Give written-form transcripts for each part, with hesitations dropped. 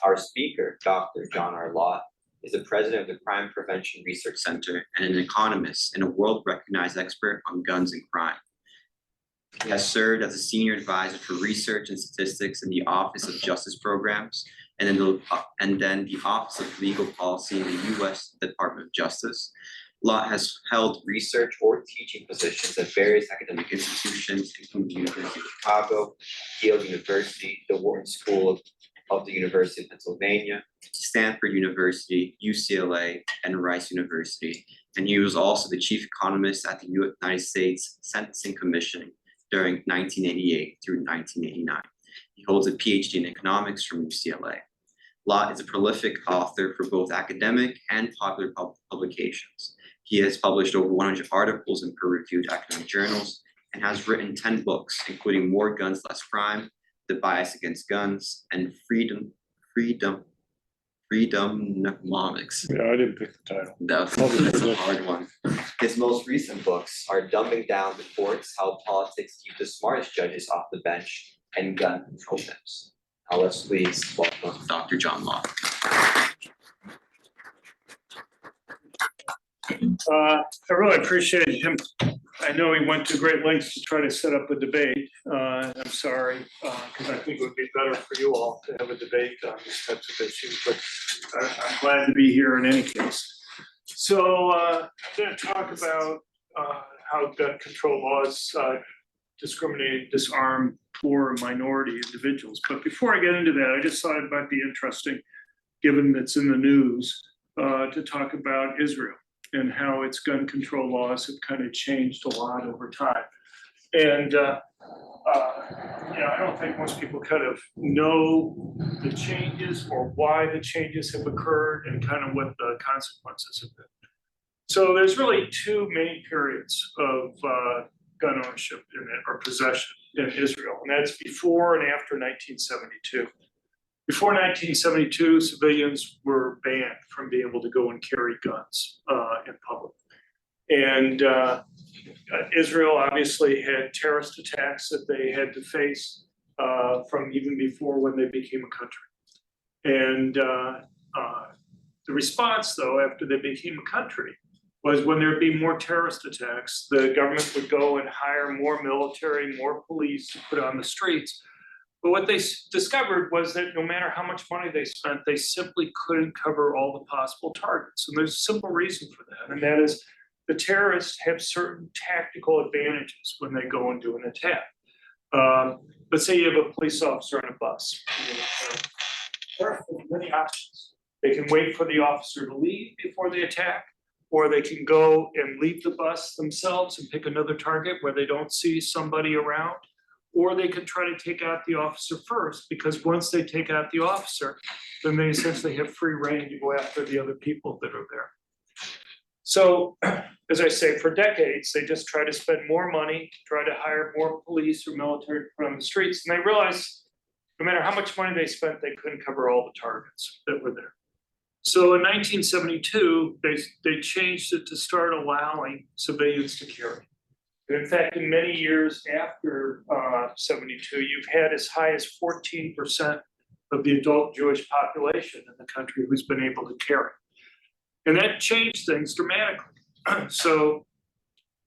Our speaker, Dr. John R. Lott, is the president of the Crime Prevention Research Center and an economist and a world-recognized expert on guns and crime. He has served as a senior advisor for research and statistics in the Office of Justice Programs and then the Office of Legal Policy in the U.S. Department of Justice. Lott has held research or teaching positions at various academic institutions, including the University of Chicago, Yale University, the Wharton School of the University of Pennsylvania, Stanford University, UCLA, and Rice University. And he was also the chief economist at the United States Sentencing Commission during 1988 through 1989. He holds a PhD in economics from UCLA. Lott is a prolific author for both academic and popular publications. He has published over 100 articles in peer-reviewed academic journals and has written 10 books, including More Guns, Less Crime, The Bias Against Guns, and Freedomomics. Yeah, I didn't pick the title. That's a hard one. His most recent books are Dumbing Down the Courts, How Politics Keep the Smartest Judges Off the Bench, and Gun Control Tips. Now let's please welcome Dr. John Lott. I really appreciate him. I know he went to great lengths to try to set up a debate. I'm sorry, because I think it would be better for you all to have a debate on these types of issues, but I'm glad to be here in any case. So I'm going to talk about how gun control laws discriminate, disarm poor minority individuals. But before I get into that, I just thought it might be interesting, given it's in the news, to talk about Israel and how its gun control laws have kind of changed a lot over time. And I don't think most people kind of know the changes or why the changes have occurred and kind of what the consequences have been. So there's really two main periods of gun ownership or possession in Israel, and that's before and after 1972. Before 1972, civilians were banned from being able to go and carry guns in public. And Israel obviously had terrorist attacks that they had to face from even before when they became a country. And the response, though, after they became a country, was when there'd be more terrorist attacks, the government would go and hire more military, more police to put on the streets. But what they discovered was that no matter how much money they spent, they simply couldn't cover all the possible targets. And there's a simple reason for that, and that is the terrorists have certain tactical advantages when they go and do an attack. Let's say you have a police officer on a bus. There are many options. They can wait for the officer to leave before they attack, or they can go and leave the bus themselves and pick another target where they don't see somebody around. Or they could try to take out the officer first, because once they take out the officer, then they essentially have free reign to go after the other people that are there. So, as I say, for decades, they just try to spend more money, try to hire more police or military to put on the streets, and they realized no matter how much money they spent, they couldn't cover all the targets that were there. So in 1972, they changed it to start allowing civilians to carry. In fact, in many years after 72, you've had as high as 14% of the adult Jewish population in the country who's been able to carry. And that changed things dramatically. So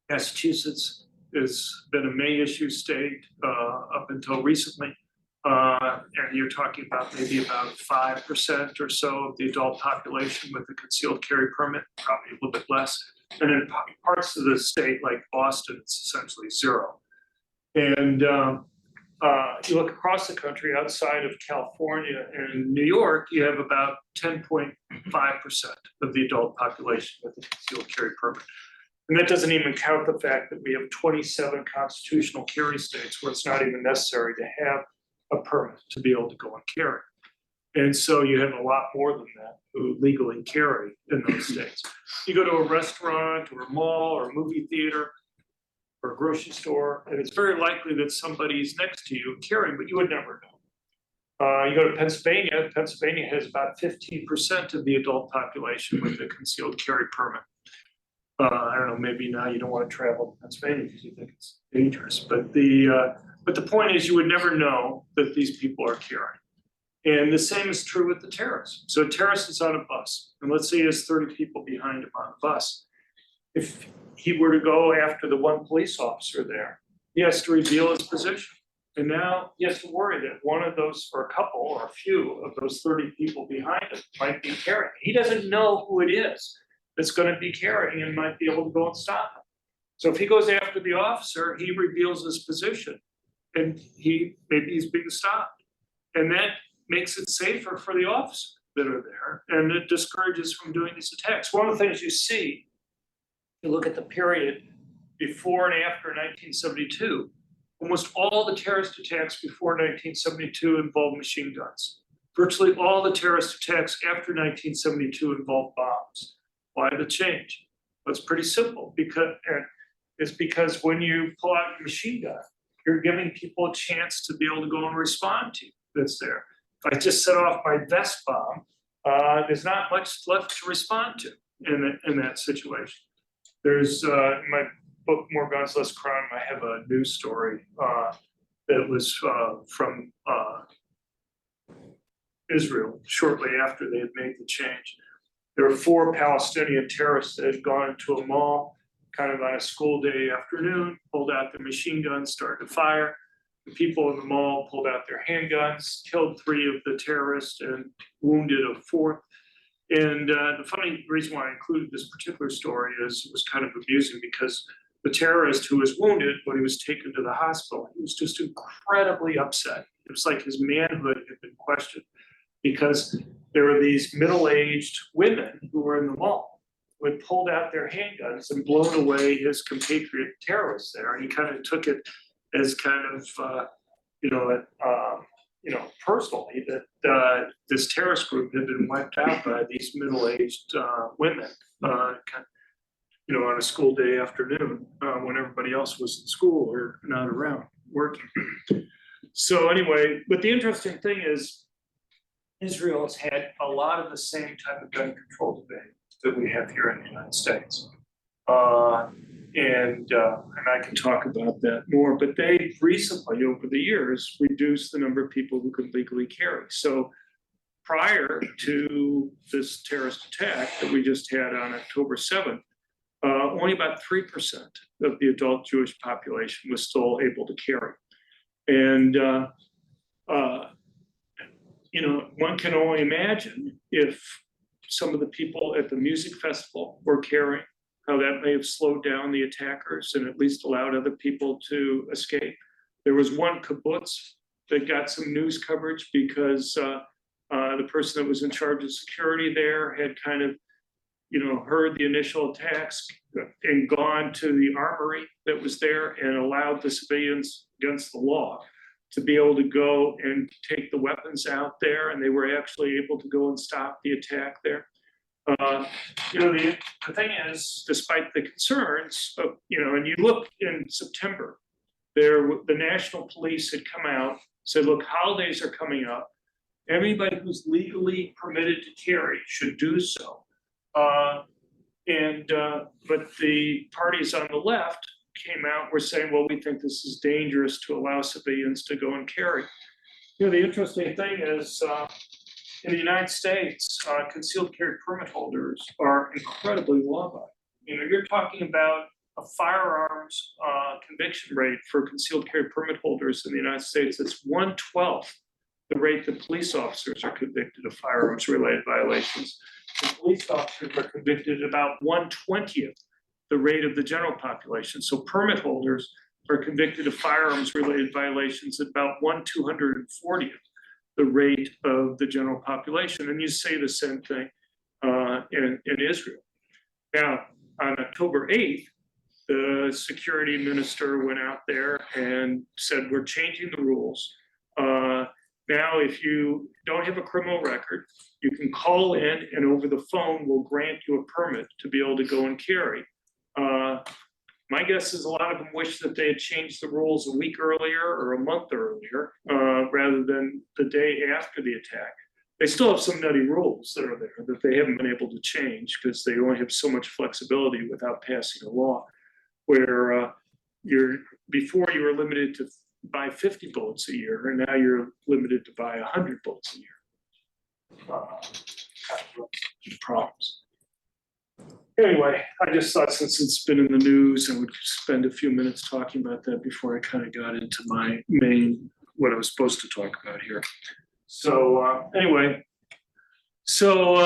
Massachusetts has been a main issue state up until recently. And you're talking about maybe about 5% or so of the adult population with a concealed carry permit, probably a little bit less. And in parts of the state like Boston, it's essentially zero. And you look across the country outside of California and New York, you have about 10.5% of the adult population with a concealed carry permit. And that doesn't even count the fact that we have 27 constitutional carry states where it's not even necessary to have a permit to be able to go and carry. And so you have a lot more than that who legally carry in those states. You go to a restaurant or a mall or a movie theater or a grocery store, and it's very likely that somebody's next to you carrying, but you would never know. You go to Pennsylvania, Pennsylvania has about 15% of the adult population with a concealed carry permit. I don't know, maybe now you don't want to travel to Pennsylvania because you think it's dangerous, but the point is you would never know that these people are carrying. And the same is true with the terrorist. So a terrorist is on a bus, and let's say he has 30 people behind him on a bus. If he were to go after the one police officer there, he has to reveal his position. And now he has to worry that one of those, or a couple, or a few of those 30 people behind him might be carrying. He doesn't know who it is that's going to be carrying and might be able to go and stop him. So if he goes after the officer, he reveals his position, and maybe he's being stopped. And that makes it safer for the officers that are there, and it discourages from doing these attacks. One of the things you see, you look at the period before and after 1972, almost all the terrorist attacks before 1972 involved machine guns. Virtually all the terrorist attacks after 1972 involved bombs. Why the change? Well, it's pretty simple, because when you pull out your machine gun, you're giving people a chance to be able to go and respond to you that's there. If I just set off my vest bomb, there's not much left to respond to in that situation. There's in my book, More Guns, Less Crime, I have a news story that was from Israel shortly after they had made the change. There were 4 Palestinian terrorists that had gone into a mall kind of on a school day afternoon, pulled out their machine guns, started to fire. The people in the mall pulled out their handguns, killed 3 of the terrorists and wounded a 4th. And the funny reason why I included this particular story is it was kind of amusing, because the terrorist who was wounded, when he was taken to the hospital, he was just incredibly upset. It was like his manhood had been questioned, because there were these middle-aged women who were in the mall who had pulled out their handguns and blown away his compatriot terrorists there. And he kind of took it as kind of, personally, that this terrorist group had been wiped out by these middle-aged women, on a school day afternoon when everybody else was in school or not around working. So anyway, but the interesting thing is, Israel has had a lot of the same type of gun control debate that we have here in the United States. And I can talk about that more, but they recently, over the years, reduced the number of people who could legally carry. So prior to this terrorist attack that we just had on October 7th, only about 3% of the adult Jewish population was still able to carry. And, one can only imagine if some of the people at the music festival were carrying, how that may have slowed down the attackers and at least allowed other people to escape. There was one kibbutz that got some news coverage because the person that was in charge of security there had kind of, heard the initial attacks and gone to the armory that was there and allowed the civilians against the law to be able to go and take the weapons out there, and they were actually able to go and stop the attack there. The thing is, despite the concerns of, and you look in September, the national police had come out, said, look, holidays are coming up. Everybody who's legally permitted to carry should do so. But the parties on the left came out, were saying, well, we think this is dangerous to allow civilians to go and carry. The interesting thing is, in the United States, concealed carry permit holders are incredibly law-abiding. You're talking about a firearms conviction rate for concealed carry permit holders in the United States. It's 1/12 the rate that police officers are convicted of firearms-related violations. The police officers are convicted at about 1/20 the rate of the general population. So permit holders are convicted of firearms-related violations at about 1/240 the rate of the general population. And you say the same thing in Israel. Now, on October 8th, the security minister went out there and said, we're changing the rules. Now, if you don't have a criminal record, you can call in and over the phone, we'll grant you a permit to be able to go and carry. My guess is a lot of them wish that they had changed the rules a week earlier or a month earlier, rather than the day after the attack. They still have some nutty rules that are there that they haven't been able to change because they only have so much flexibility without passing a law, where before you were limited to buy 50 bullets a year, and now you're limited to buy 100 bullets a year. problems. Anyway, I just thought since it's been in the news, I would spend a few minutes talking about that before I kind of got into my main, what I was supposed to talk about here. So anyway, so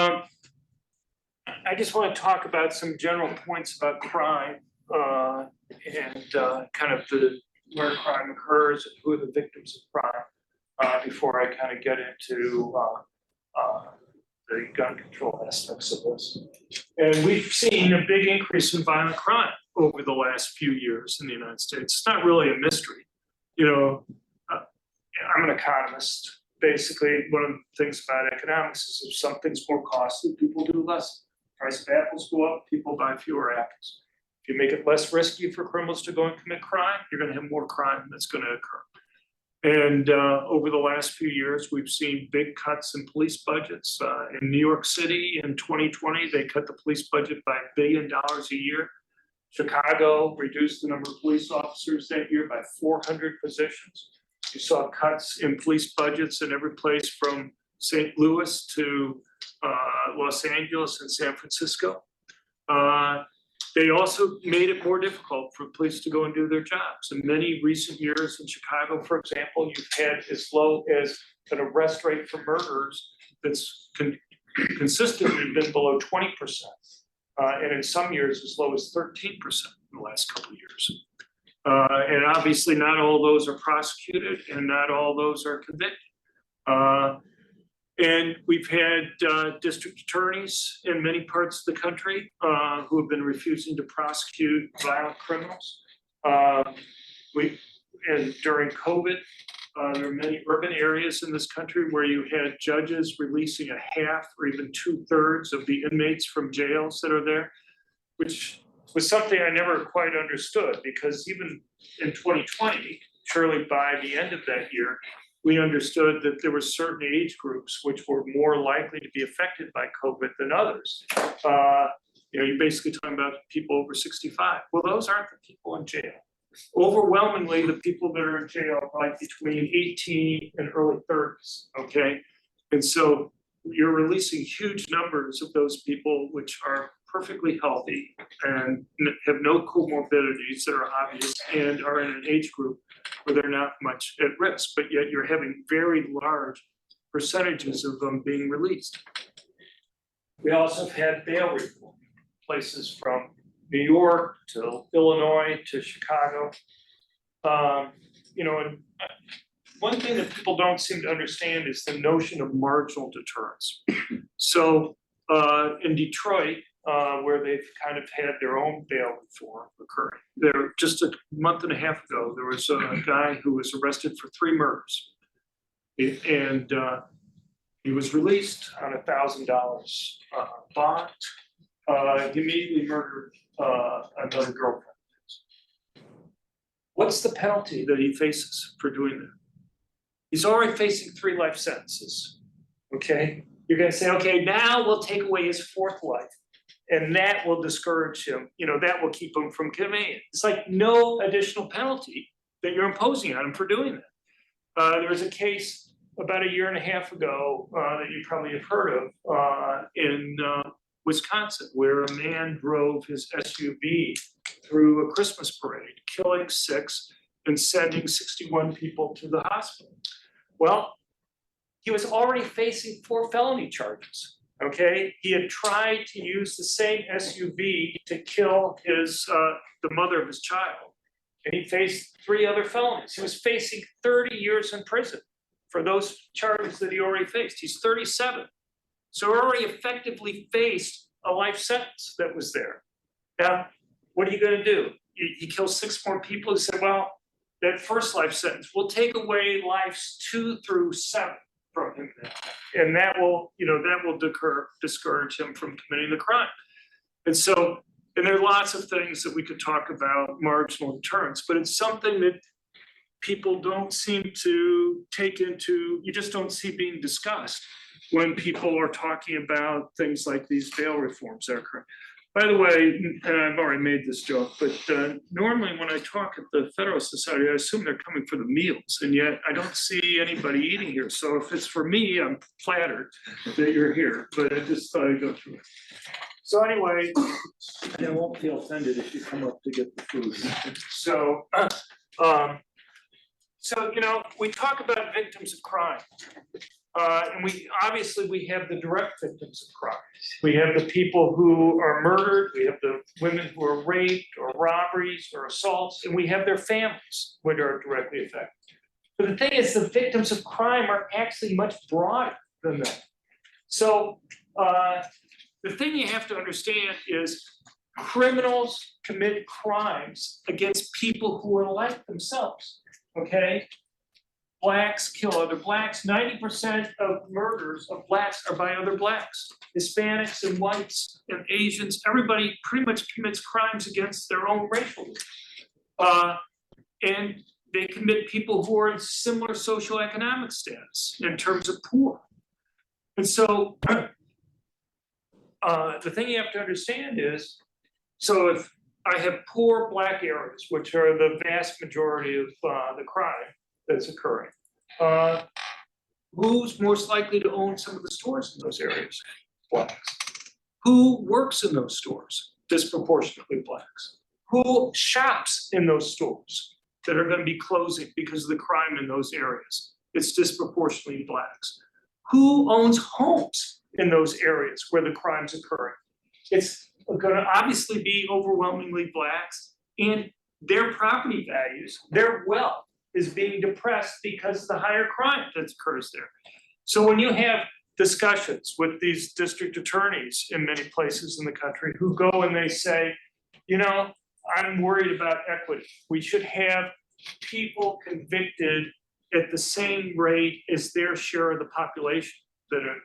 I just want to talk about some general points about crime and kind of where crime occurs and who are the victims of crime before I kind of get into the gun control aspects of this. And we've seen a big increase in violent crime over the last few years in the United States. It's not really a mystery. You know, I'm an economist. Basically, one of the things about economics is if something's more costly, people do less. Price of apples go up, people buy fewer apples. If you make it less risky for criminals to go and commit crime, you're going to have more crime that's going to occur. And over the last few years, we've seen big cuts in police budgets. In New York City in 2020, they cut the police budget by $1 billion a year. Chicago reduced the number of police officers that year by 400 positions. You saw cuts in police budgets in every place from St. Louis to Los Angeles and San Francisco. They also made it more difficult for police to go and do their jobs. In many recent years in Chicago, for example, you've had as low as an arrest rate for murderers that's consistently been below 20%. And in some years, as low as 13% in the last couple of years. And obviously not all those are prosecuted and not all those are convicted. And we've had district attorneys in many parts of the country who have been refusing to prosecute violent criminals. And during COVID, there are many urban areas in this country where you had judges releasing a half or even 2/3 of the inmates from jails that are there, which was something I never quite understood, because even in 2020, surely by the end of that year, we understood that there were certain age groups which were more likely to be affected by COVID than others. You know, you're basically talking about people over 65. Well, those aren't the people in jail. Overwhelmingly, the people that are in jail are like between 18 and early 30s, okay? And so you're releasing huge numbers of those people which are perfectly healthy and have no comorbidities that are obvious and are in an age group where they're not much at risk, but yet you're having very large percentages of them being released. We also have had bail reform, places from New York to Illinois to Chicago. You know, and one thing that people don't seem to understand is the notion of marginal deterrence. So in Detroit, where they've kind of had their own bail reform occurring. There, just a month and a half ago, there was a guy who was arrested for 3 murders. And he was released on $1,000 bond. He immediately murdered another girlfriend. What's the penalty that he faces for doing that? He's already facing 3 life sentences, okay? You're gonna say, okay, now we'll take away his 4th life. And that will discourage him, you know, that will keep him from committing it. It's like no additional penalty that you're imposing on him for doing that. There was a case about 1.5 years ago that you probably have heard of in Wisconsin, where a man drove his SUV through a Christmas parade, killing 6 and sending 61 people to the hospital. Well, he was already facing 4 felony charges. Okay, he had tried to use the same SUV to kill the mother of his child, and he faced 3 other felonies. He was facing 30 years in prison for those charges that he already faced. He's 37, so he already effectively faced a life sentence that was there. Now, what are you going to do? He kills 6 more people. He said, well, that first life sentence, we'll take away lives 2 through 7. From him, and that will, you know, that will discourage him from committing the crime. And so, and there are lots of things that we could talk about marginal deterrence, but it's something that people don't seem to take into, you just don't see being discussed when people are talking about things like these bail reforms that are occurring. By the way, and I've already made this joke, but normally when I talk at the Federalist Society, I assume they're coming for the meals, and yet I don't see anybody eating here. So if it's for me, I'm flattered that you're here, but I just thought I'd go through it. So anyway, and I won't feel offended if you come up to get the food. So, you know, we talk about victims of crime. And we have the direct victims of crime. We have the people who are murdered, we have the women who are raped or robberies or assaults, and we have their families which are directly affected. But the thing is, the victims of crime are actually much broader than that. So the thing you have to understand is criminals commit crimes against people who are like themselves, okay? Blacks kill other blacks. 90% of murders of blacks are by other blacks. Hispanics and whites and Asians, everybody pretty much commits crimes against their own racial group. And they commit people who are in similar socioeconomic status in terms of poor. And so the thing you have to understand is, so if I have poor black areas, which are the vast majority of the crime that's occurring. Who's most likely to own some of the stores in those areas? Blacks. Who works in those stores? Disproportionately blacks. Who shops in those stores that are going to be closing because of the crime in those areas? It's disproportionately blacks. Who owns homes in those areas where the crime's occurring? It's going to obviously be overwhelmingly blacks, and their property values, their wealth, is being depressed because of the higher crime that occurs there. So when you have discussions with these district attorneys in many places in the country who go and they say, you know, I'm worried about equity. We should have people convicted at the same rate as their share of the population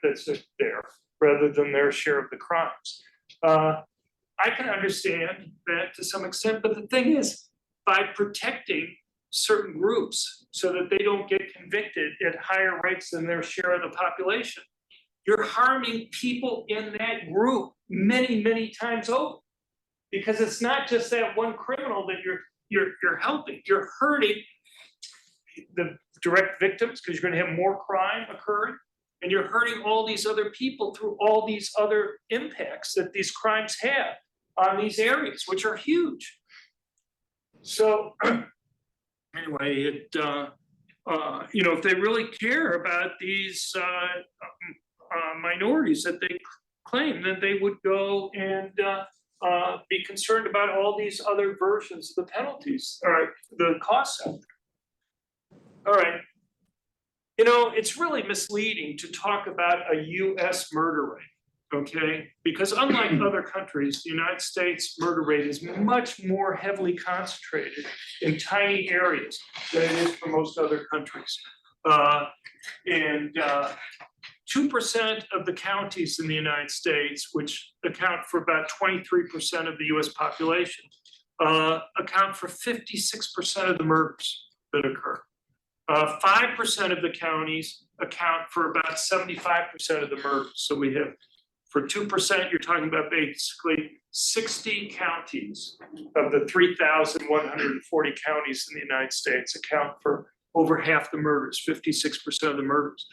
that's there, rather than their share of the crimes. I can understand that to some extent, but the thing is, by protecting certain groups so that they don't get convicted at higher rates than their share of the population, you're harming people in that group many, many times over. Because it's not just that one criminal that you're helping, you're hurting the direct victims because you're going to have more crime occurring, and you're hurting all these other people through all these other impacts that these crimes have on these areas, which are huge. So anyway, you know, if they really care about these minorities that they claim, then they would go and be concerned about all these other versions of the penalties or the costs out there. All right. You know, it's really misleading to talk about a US murder rate, okay? Because unlike other countries, the United States murder rate is much more heavily concentrated in tiny areas than it is for most other countries. 2% of the counties in the United States, which account for about 23% of the US population, account for 56% of the murders that occur. 5% of the counties account for about 75% of the murders. So we have, for 2%, you're talking about basically 60 counties of the 3,140 counties in the United States account for over half the murders, 56% of the murders.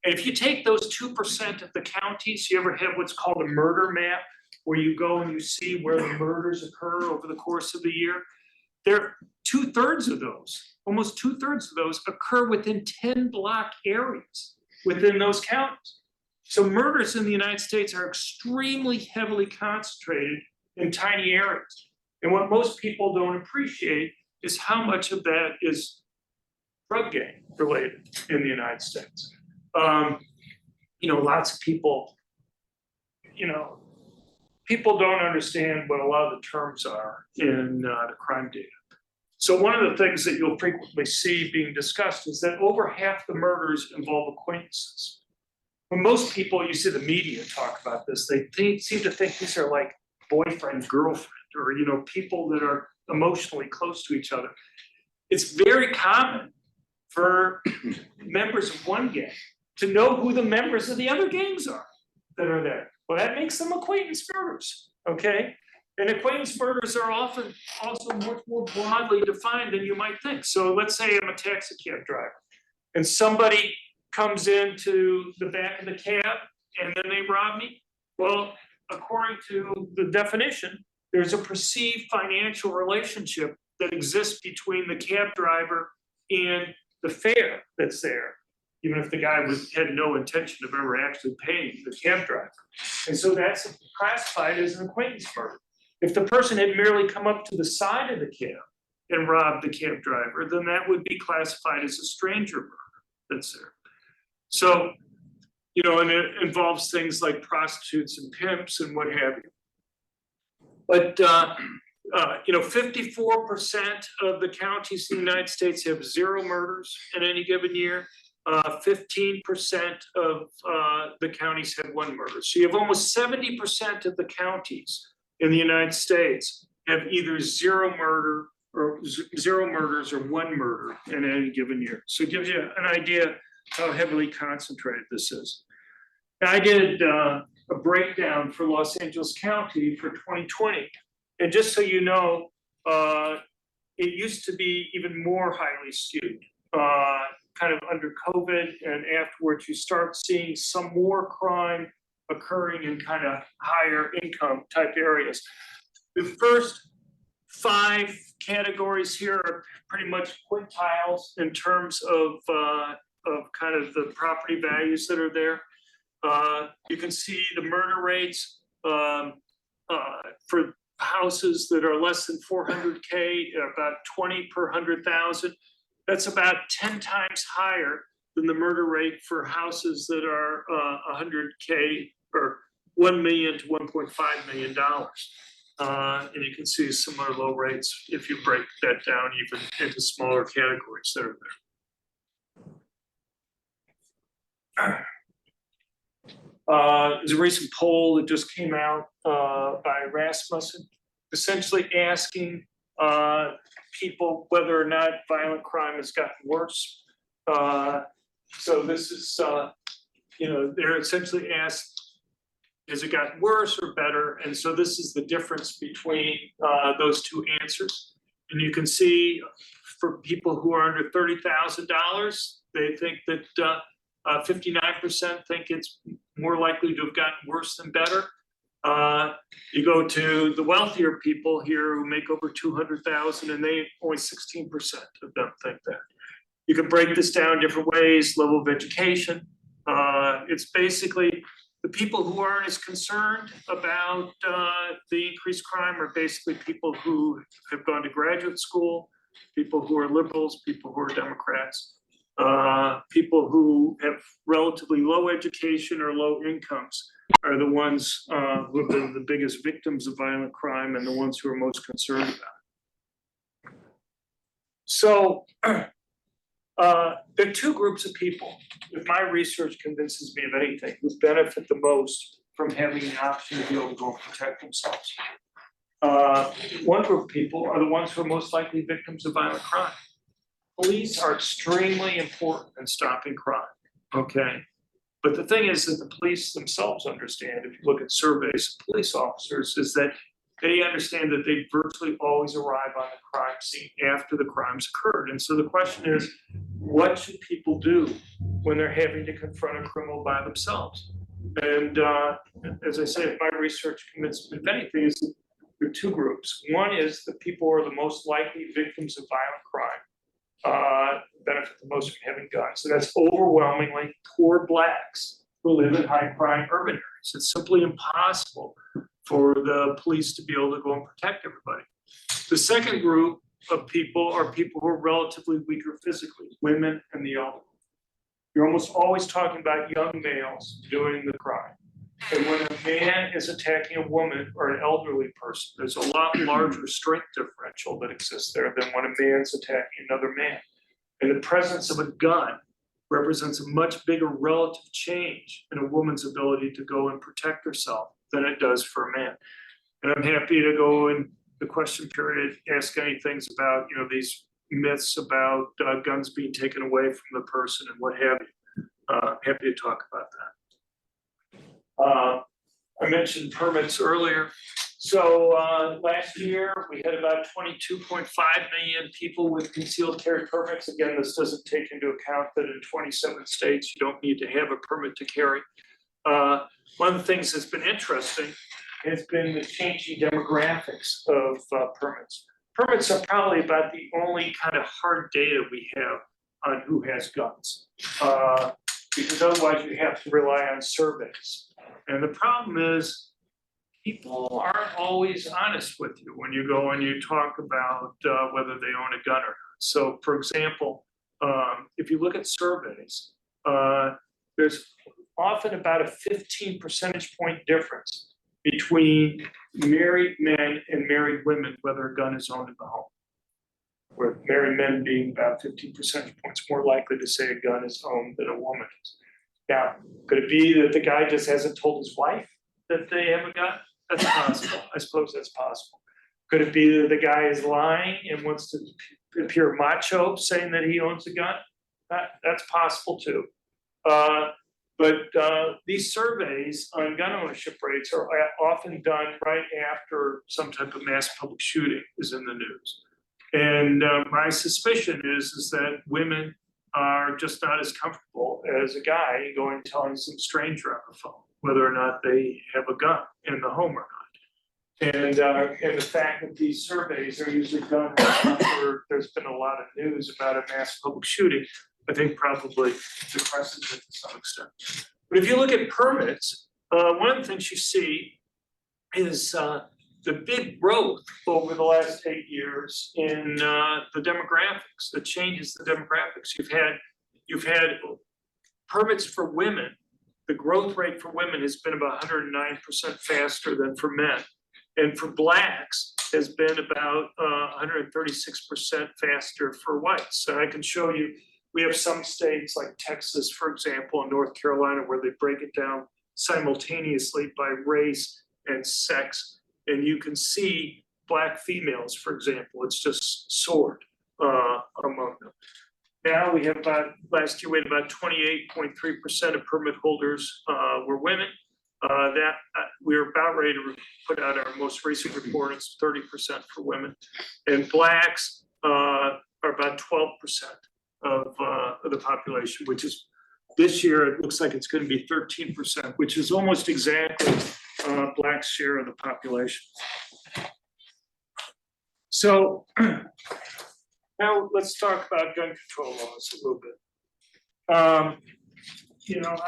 And if you take those 2% of the counties, you ever have what's called a murder map, where you go and you see where the murders occur over the course of the year? There, 2/3 of those, almost 2/3 of those occur within 10-block areas within those counties. So murders in the United States are extremely heavily concentrated in tiny areas. And what most people don't appreciate is how much of that is drug gang related in the United States. You know, lots of people, you know, people don't understand what a lot of the terms are in the crime data. So one of the things that you'll frequently see being discussed is that over half the murders involve acquaintances. When most people, you see the media talk about this, they seem to think these are like boyfriend, girlfriend, or, you know, people that are emotionally close to each other. It's very common for members of one gang to know who the members of the other gangs are that are there. Well, that makes them acquaintance murders, okay? And acquaintance murders are often also much more broadly defined than you might think. So let's say I'm a taxi cab driver and somebody comes into the back of the cab and then they rob me. Well, according to the definition, there's a perceived financial relationship that exists between the cab driver and the fare that's there, even if the guy had no intention of ever actually paying the cab driver. And so that's classified as an acquaintance murder. If the person had merely come up to the side of the cab and robbed the cab driver, then that would be classified as a stranger murder that's there. So, you know, and it involves things like prostitutes and pimps and what have you. But, you know, 54% of the counties in the United States have 0 murders in any given year. 15% of the counties have 1 murder. So you have almost 70% of the counties in the United States have either 0 murders or 1 murder in any given year. So it gives you an idea how heavily concentrated this is. I did a breakdown for Los Angeles County for 2020. And just so you know, it used to be even more highly skewed. Kind of under COVID and afterwards, you start seeing some more crime occurring in kind of higher income type areas. The first 5 categories here are pretty much quintiles in terms of kind of the property values that are there. You can see the murder rates for houses that are less than 400K, about 20 per 100,000. That's about 10 times higher than the murder rate for houses that are 100K or $1 million to $1.5 million. And you can see similar low rates if you break that down even into smaller categories that are there. There's a recent poll that just came out by Rasmussen, essentially asking people whether or not violent crime has gotten worse. So this is, you know, they're essentially asked, has it gotten worse or better? And so this is the difference between those 2 answers. And you can see for people who are under $30,000, they think that 59% think it's more likely to have gotten worse than better. You go to the wealthier people here who make over 200,000, and they only 16% of them think that. You can break this down different ways, level of education. It's basically the people who aren't as concerned about the increased crime are basically people who have gone to graduate school, people who are liberals, people who are Democrats. People who have relatively low education or low incomes are the ones who have been the biggest victims of violent crime and the ones who are most concerned about it. So there are 2 groups of people, if my research convinces me of anything, who benefit the most from having the option to be able to go and protect themselves. One group of people are the ones who are most likely victims of violent crime. Police are extremely important in stopping crime, okay? But the thing is that the police themselves understand, if you look at surveys of police officers, is that they understand that they virtually always arrive on the crime scene after the crime's occurred. And so the question is, what should people do when they're having to confront a criminal by themselves? And as I say, if my research convinces me of anything, is that there are 2 groups. One is the people who are the most likely victims of violent crime. Benefit the most from having guns. So that's overwhelmingly poor Blacks who live in high crime urban areas. It's simply impossible for the police to be able to go and protect everybody. The second group of people are people who are relatively weaker physically, women and the elderly. You're almost always talking about young males doing the crime. And when a man is attacking a woman or an elderly person, there's a lot larger strength differential that exists there than when a man's attacking another man. And the presence of a gun represents a much bigger relative change in a woman's ability to go and protect herself than it does for a man. And I'm happy to go in the question period, ask any things about, you know, these myths about guns being taken away from the person and what have you. Happy to talk about that. I mentioned permits earlier. So last year, we had about 22.5 million people with concealed carry permits. Again, this doesn't take into account that in 27 states, you don't need to have a permit to carry. One of the things that's been interesting has been the changing demographics of permits. Permits are probably about the only kind of hard data we have on who has guns, because otherwise you have to rely on surveys. And the problem is, people aren't always honest with you when you go and you talk about whether they own a gun or not. So, for example, if you look at surveys, there's often about a 15 percentage point difference between married men and married women, whether a gun is owned in the home. Where married men being about 15 percentage points more likely to say a gun is owned than a woman is. Now, could it be that the guy just hasn't told his wife that they have a gun? That's possible. I suppose that's possible. Could it be that the guy is lying and wants to appear macho, saying that he owns a gun? That's possible too. But these surveys on gun ownership rates are often done right after some type of mass public shooting is in the news. And my suspicion is that women are just not as comfortable as a guy going telling some stranger on the phone whether or not they have a gun in the home or not. And the fact that these surveys are usually done after there's been a lot of news about a mass public shooting, I think probably depresses it to some extent. But if you look at permits, one of the things you see is the big growth over the last 8 years in the demographics, that changes the demographics. You've had permits for women. The growth rate for women has been about 109% faster than for men. And for blacks has been about 136% faster for whites. So I can show you, we have some states like Texas, for example, and North Carolina, where they break it down simultaneously by race and sex. And you can see black females, for example, it's just soared among them. Now we have last year we had about 28.3% of permit holders were women. We're about ready to put out our most recent report. It's 30% for women, and blacks are about 12% of the population, which is this year it looks like it's going to be 13%, which is almost exactly blacks' share of the population. So now let's talk about gun control laws a little bit.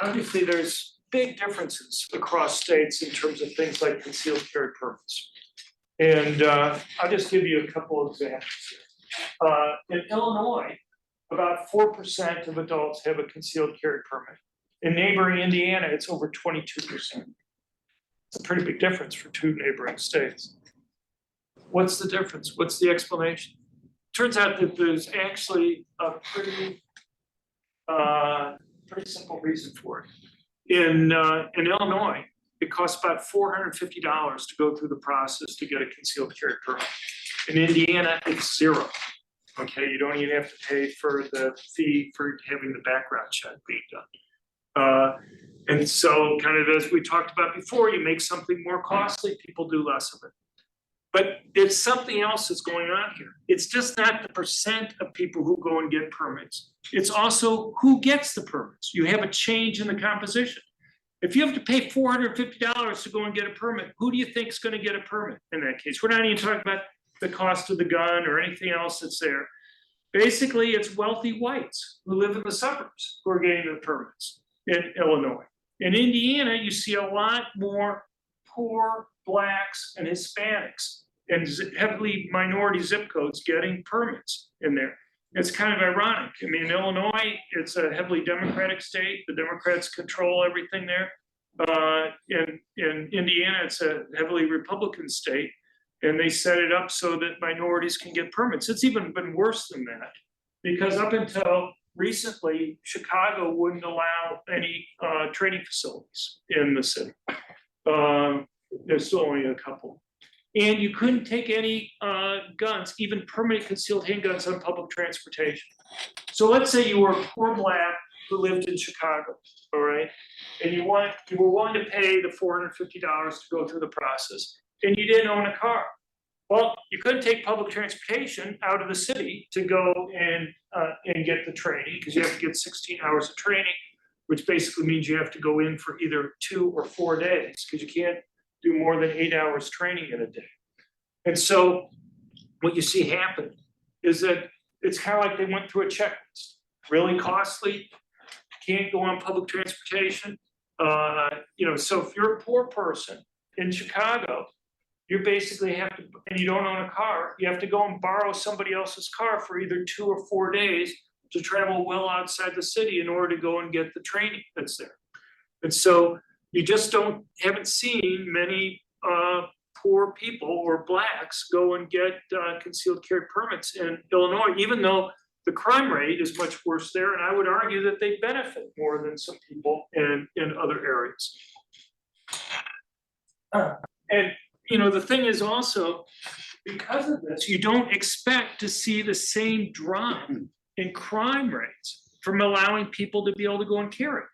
Obviously there's big differences across states in terms of things like concealed carry permits. And I'll just give you a couple of examples here. In Illinois, about 4% of adults have a concealed carry permit. In neighboring Indiana, it's over 22%. It's a pretty big difference for two neighboring states. What's the difference? What's the explanation? Turns out that there's actually a pretty simple reason for it. In Illinois, it costs about $450 to go through the process to get a concealed carry permit. In Indiana, it's $0. Okay, you don't even have to pay for the fee for having the background check being done. And so, kind of as we talked about before, you make something more costly, people do less of it. But it's something else that's going on here. It's just not the percent of people who go and get permits. It's also who gets the permits. You have a change in the composition. If you have to pay $450 to go and get a permit, who do you think is going to get a permit in that case? We're not even talking about the cost of the gun or anything else that's there. Basically, it's wealthy whites who live in the suburbs who are getting the permits in Illinois. In Indiana, you see a lot more poor blacks and Hispanics and heavily minority zip codes getting permits in there. It's kind of ironic. I mean, in Illinois, it's a heavily Democratic state. The Democrats control everything there. In Indiana, it's a heavily Republican state. And they set it up so that minorities can get permits. It's even been worse than that, because up until recently, Chicago wouldn't allow any training facilities in the city. There's still only a couple. And you couldn't take any guns, even permanent concealed handguns, on public transportation. So let's say you were a poor black who lived in Chicago, all right? And you were willing to pay the $450 to go through the process. and you didn't own a car. Well, you couldn't take public transportation out of the city to go and get the training, because you have to get 16 hours of training, which basically means you have to go in for either 2 or 4 days, because you can't do more than 8 hours training in a day. And so what you see happen is that it's kind of like they went through a checklist. Really costly, can't go on public transportation. So if you're a poor person in Chicago, you basically have to, and you don't own a car, you have to go and borrow somebody else's car for either 2 or 4 days to travel well outside the city in order to go and get the training that's there. And so you just haven't seen many poor people or blacks go and get concealed carry permits in Illinois, even though the crime rate is much worse there. And I would argue that they benefit more than some people in other areas. And the thing is also, because of this, you don't expect to see the same drop in crime rates from allowing people to be able to go and carry.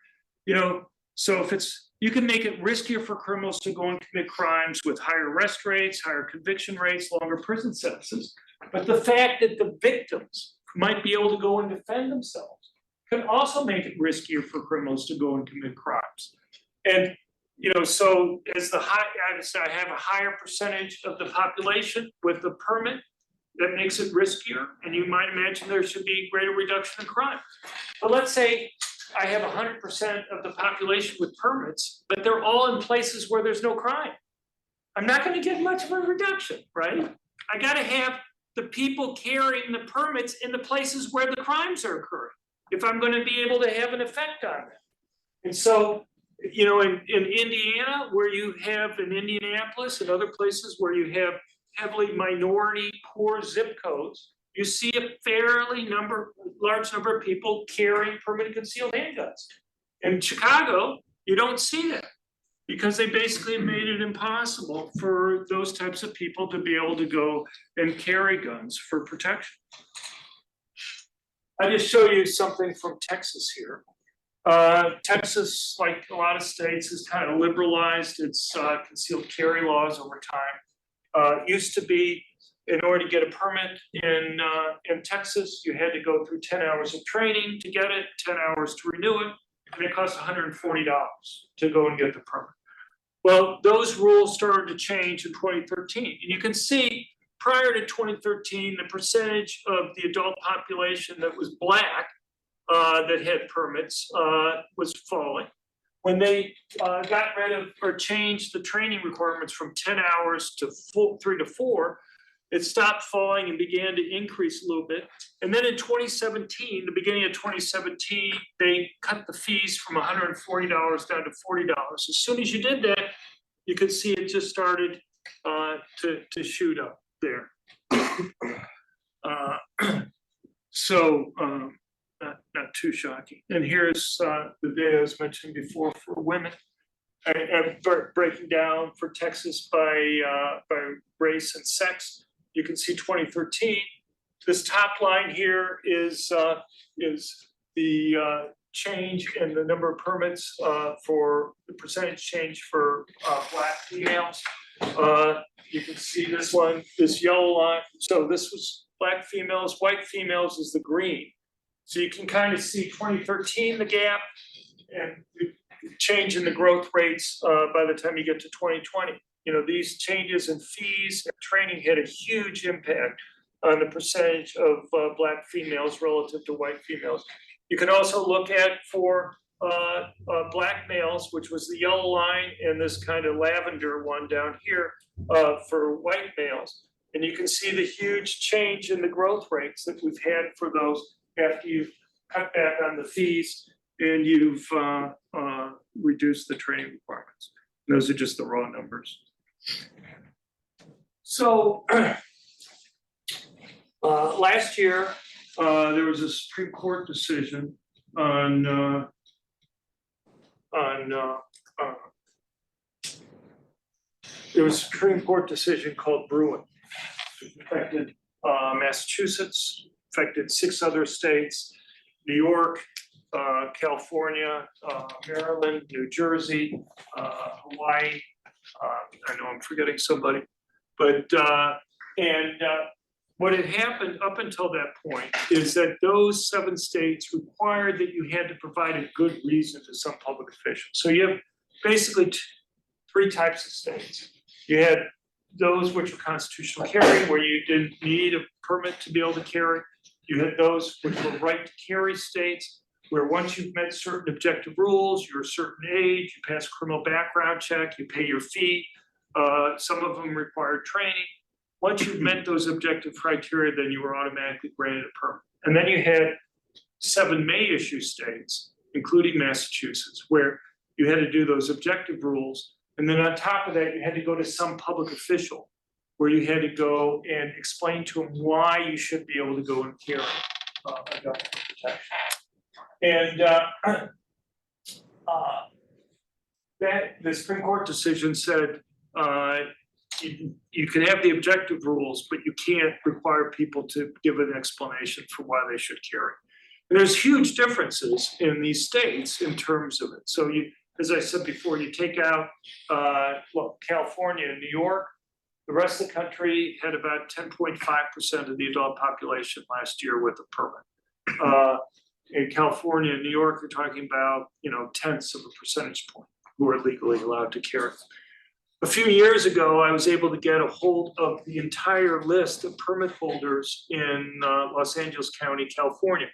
So if you can make it riskier for criminals to go and commit crimes with higher arrest rates, higher conviction rates, longer prison sentences. But the fact that the victims might be able to go and defend themselves can also make it riskier for criminals to go and commit crimes. And so I have a higher percentage of the population with the permit, that makes it riskier, and you might imagine there should be greater reduction in crime. But let's say I have 100% of the population with permits, but they're all in places where there's no crime. I'm not going to get much of a reduction, right? I got to have the people carrying the permits in the places where the crimes are occurring, if I'm going to be able to have an effect on that. And so, in Indiana, where you have in Indianapolis and other places where you have heavily minority poor zip codes, you see a fairly large number of people carrying permanent concealed handguns. In Chicago, you don't see that, because they basically made it impossible for those types of people to be able to go and carry guns for protection. I just show you something from Texas here. Texas, like a lot of states, has kind of liberalized its concealed carry laws over time. Used to be, in order to get a permit in Texas, you had to go through 10 hours of training to get it, 10 hours to renew it, and it cost $140 to go and get the permit. Well, those rules started to change in 2013. And you can see prior to 2013, the percentage of the adult population that was Black that had permits was falling. When they got rid of or changed the training requirements from 10 hours to 3 to 4, it stopped falling and began to increase a little bit. And then in 2017, the beginning of 2017, they cut the fees from $140 down to $40. As soon as you did that, you could see it just started to shoot up there. Not too shocking. And here's the data I was mentioning before for women. I'm breaking down for Texas by race and sex. You can see 2013. This top line here is the change in the number of permits for the percentage change for Black females. You can see this one, this yellow line. So this was Black females. White females is the green. So you can kind of see 2013, the gap, and the change in the growth rates by the time you get to 2020. These changes in fees and training had a huge impact on the percentage of Black females relative to white females. You can also look at for Black males, which was the yellow line, and this kind of lavender one down here for white males. And you can see the huge change in the growth rates that we've had for those after you've cut back on the fees and you've reduced the training requirements. And those are just the raw numbers. So last year, there was a Supreme Court decision on there was a Supreme Court decision called Bruin. It affected Massachusetts, affected 6 other states, New York, California, Maryland, New Jersey, Hawaii, I know I'm forgetting somebody, but, what had happened up until that point is that those 7 states required that you had to provide a good reason to some public official. So you have basically 3 types of states. You had those which were constitutional carry, where you didn't need a permit to be able to carry. You had those which were right to carry states, where once you've met certain objective rules, you're a certain age, you pass a criminal background check, you pay your fee. Some of them required training. Once you've met those objective criteria, then you were automatically granted a permit. And then you had 7 may issue states, including Massachusetts, where you had to do those objective rules. And then on top of that, you had to go to some public official, where you had to go and explain to them why you should be able to go and carry a gun for protection. And that the Supreme Court decision said, you can have the objective rules, but you can't require people to give an explanation for why they should carry. And there's huge differences in these states in terms of it. So you, as I said before, you take out California and New York. The rest of the country had about 10.5% of the adult population last year with a permit. In California and New York, you're talking about, tenths of a percentage point who are legally allowed to carry. A few years ago, I was able to get a hold of the entire list of permit holders in Los Angeles County, California.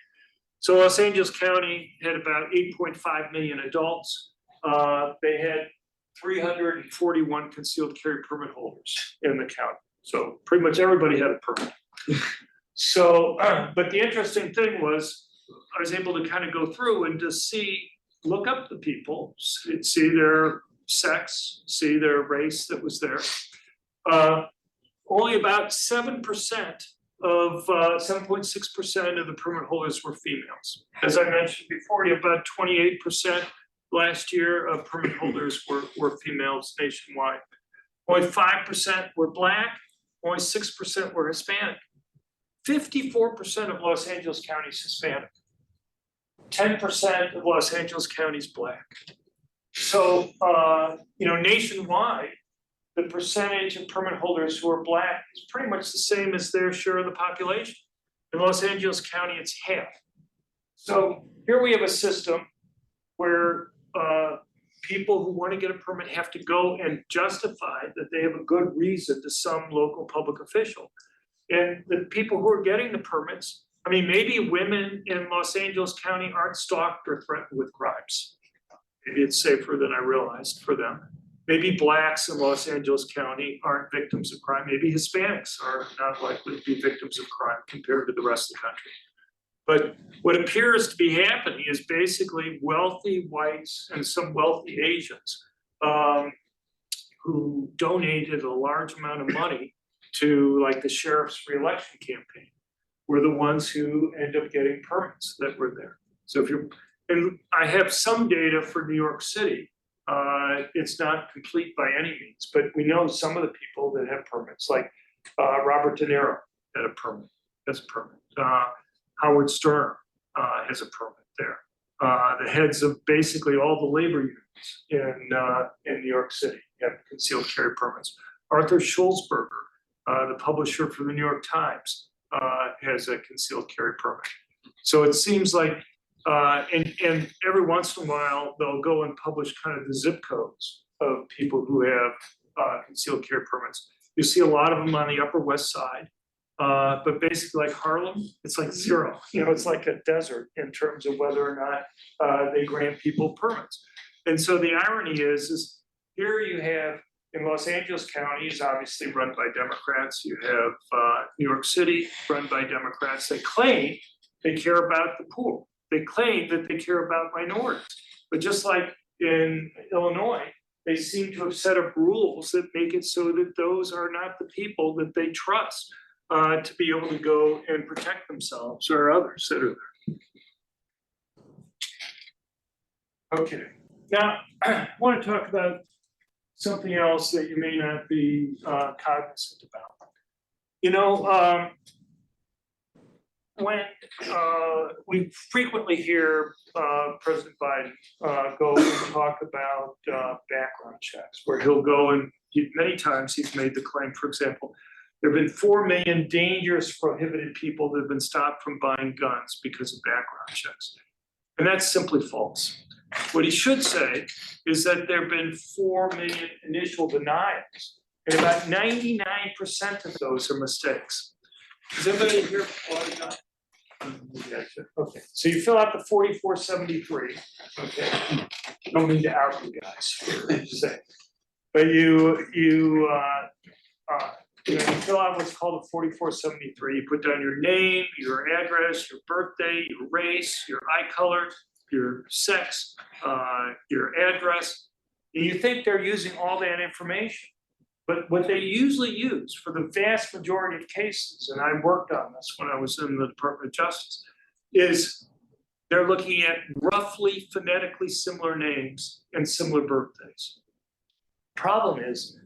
So Los Angeles County had about 8.5 million adults. They had 341 concealed carry permit holders in the county. So pretty much everybody had a permit. So, but the interesting thing was, I was able to kind of go through and just look up the people, see their sex, see their race that was there. Only about 7% of 7.6% of the permit holders were females. As I mentioned before, you have about 28% last year of permit holders were females nationwide. Only 5% were Black, only 6% were Hispanic. 54% of Los Angeles County is Hispanic. 10% of Los Angeles County is Black. So, nationwide, the percentage of permit holders who are Black is pretty much the same as their share of the population. In Los Angeles County, it's half. So here we have a system where people who want to get a permit have to go and justify that they have a good reason to some local public official. And the people who are getting the permits, maybe women in Los Angeles County aren't stalked or threatened with crimes. Maybe it's safer than I realized for them. Maybe Blacks in Los Angeles County aren't victims of crime. Maybe Hispanics are not likely to be victims of crime compared to the rest of the country. But what appears to be happening is basically wealthy whites and some wealthy Asians who donated a large amount of money to the sheriff's reelection campaign were the ones who end up getting permits that were there. So and I have some data for New York City. It's not complete by any means, but we know some of the people that have permits, like Robert De Niro had a permit, Howard Stern has a permit there. The heads of basically all the labor unions in New York City have concealed carry permits. Arthur Schulzberger, the publisher for the New York Times, has a concealed carry permit. So it seems like, and every once in a while, they'll go and publish kind of the zip codes of people who have concealed carry permits. You see a lot of them on the Upper West Side, but basically like Harlem, it's like zero. It's like a desert in terms of whether or not they grant people permits. And so the irony is here you have, in Los Angeles County is obviously run by Democrats. You have New York City run by Democrats. They claim they care about the poor. They claim that they care about minorities. But just like in Illinois, they seem to have set up rules that make it so that those are not the people that they trust to be able to go and protect themselves or others that are there. Okay, now I want to talk about something else that you may not be cognizant about. when we frequently hear President Biden go and talk about background checks, where he'll go and many times he's made the claim, for example, there have been 4 million dangerous prohibited people that have been stopped from buying guns because of background checks. And that's simply false. What he should say is that there have been 4 million initial denials, and about 99% of those are mistakes. Does anybody here bought a gun? Okay, so you fill out the 4473. Okay, you don't need to out you guys. Just say, but you fill out what's called a 4473. You put down your name, your address, your birthday, your race, your eye color, your sex, your address. And you think they're using all that information. But what they usually use for the vast majority of cases, and I worked on this when I was in the Department of Justice, is they're looking at roughly phonetically similar names and similar birthdays. Problem is,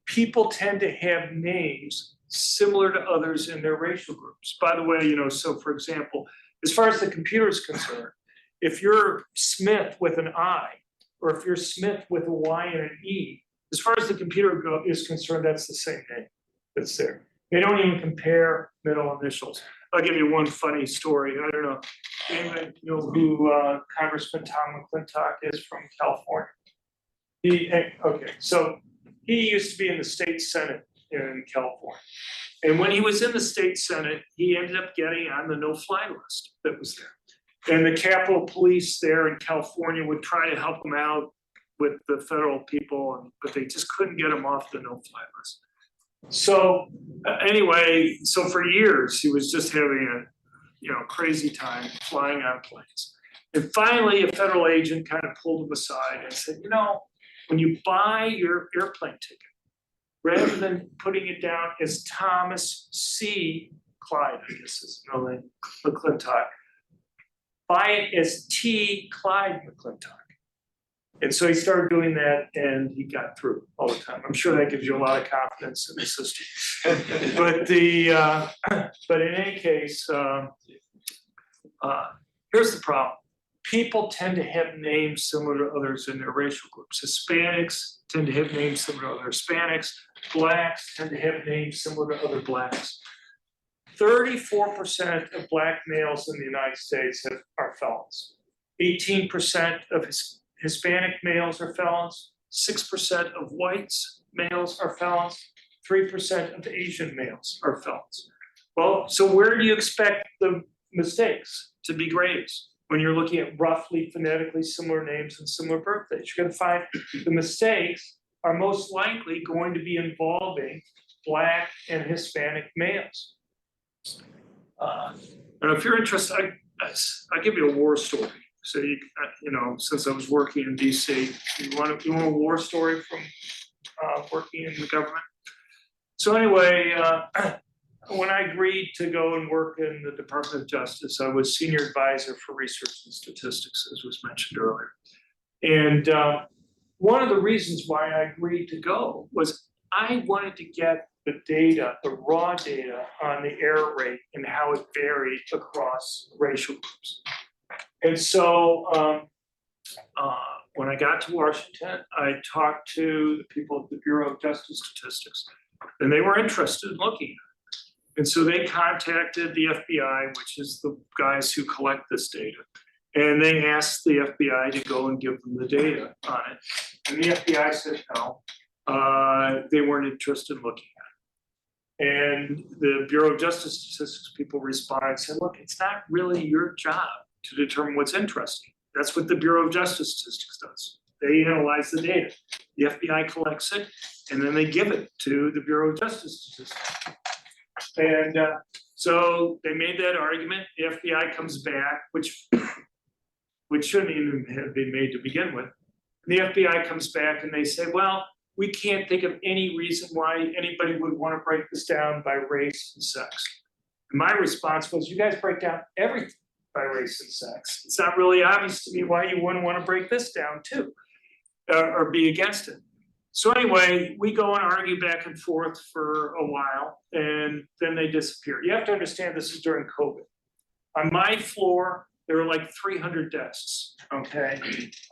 people tend to have names similar to others in their racial groups. By the way, so for example, as far as the computer is concerned, if you're Smith with an I, or if you're Smith with a Y and an E, as far as the computer is concerned, that's the same name that's there. They don't even compare middle initials. I'll give you one funny story. I don't know, anyone know who Congressman Tom McClintock is from California? Okay, so he used to be in the state Senate in California. And when he was in the state Senate, he ended up getting on the no-fly list that was there. And the Capitol Police there in California would try to help him out with the federal people, but they just couldn't get him off the no-fly list. So anyway, so for years he was just having a crazy time flying on planes. And finally, a federal agent kind of pulled him aside and said, when you buy your airplane ticket, rather than putting it down as Thomas C. Clyde, I guess is his name, McClintock, buy it as T. Clyde McClintock. And so he started doing that, and he got through all the time. I'm sure that gives you a lot of confidence in the system. But in any case, here's the problem. People tend to have names similar to others in their racial groups. Hispanics tend to have names similar to other Hispanics. Blacks tend to have names similar to other Blacks. 34% of Black males in the United States are felons. 18% of Hispanic males are felons, 6% of whites males are felons, 3% of Asian males are felons. Well, so where do you expect the mistakes to be greatest when you're looking at roughly phonetically similar names and similar birthdays? You're going to find the mistakes are most likely going to be involving Black and Hispanic males. And if you're interested, I'll give you a war story. So since I was working in DC, you want a war story from working in the government? So anyway, when I agreed to go and work in the Department of Justice, I was senior advisor for research and statistics, as was mentioned earlier. And one of the reasons why I agreed to go was I wanted to get the data, the raw data on the error rate and how it varied across racial groups. And so when I got to Washington, I talked to the people at the Bureau of Justice Statistics, and they were interested in looking at it. And so they contacted the FBI, which is the guys who collect this data. And they asked the FBI to go and give them the data on it. And the FBI said no, they weren't interested in looking at it. And the Bureau of Justice Statistics people responded and said, look, it's not really your job to determine what's interesting. That's what the Bureau of Justice Statistics does. They analyze the data. The FBI collects it, and then they give it to the Bureau of Justice Statistics. And so they made that argument. The FBI comes back, which shouldn't even have been made to begin with. And the FBI comes back and they say, well, we can't think of any reason why anybody would want to break this down by race and sex. And my response was, you guys break down everything by race and sex. It's not really obvious to me why you wouldn't want to break this down too, or be against it. So anyway, we go and argue back and forth for a while, and then they disappear. You have to understand this is during COVID. On my floor, there were like 300 desks, okay?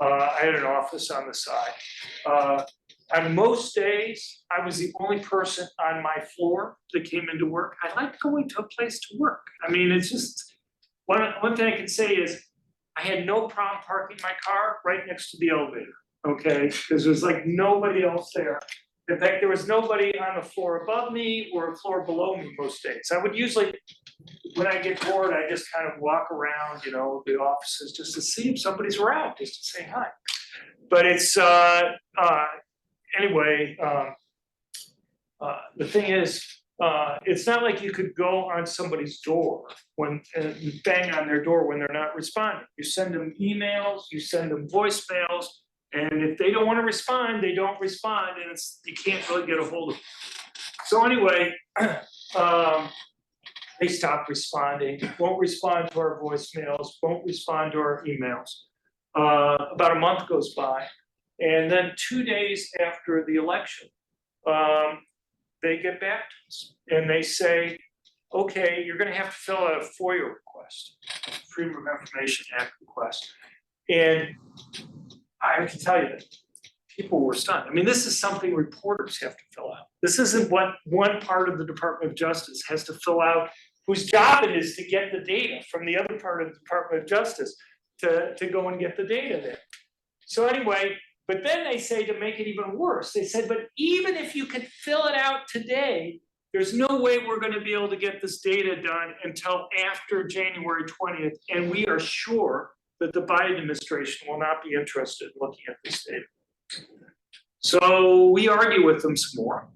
I had an office on the side. On most days, I was the only person on my floor that came into work. I like going to a place to work. I mean, it's just, one thing I can say is I had no problem parking my car right next to the elevator, okay? Because there's like nobody else there. In fact, there was nobody on the floor above me or a floor below me most days. I would usually, when I get bored, I just kind of walk around, you know, the offices just to see if somebody's around, just to say hi. But it's, anyway, the thing is, it's not like you could go on somebody's door when bang on their door when they're not responding. You send them emails, you send them voicemails, and if they don't want to respond, they don't respond, and you can't really get a hold of them. So anyway, they stopped responding, won't respond to our voicemails, won't respond to our emails. About a month goes by, and then 2 days after the election, they get back to us and they say, okay, you're going to have to fill out a FOIA request, Freedom of Information Act request. And I can tell you that people were stunned. I mean, this is something reporters have to fill out. This isn't what one part of the Department of Justice has to fill out, whose job it is to get the data from the other part of the Department of Justice to go and get the data there. So anyway, but then they say, to make it even worse, they said, but even if you could fill it out today, there's no way we're going to be able to get this data done until after January 20th. And we are sure that the Biden administration will not be interested in looking at this data. So we argue with them some more,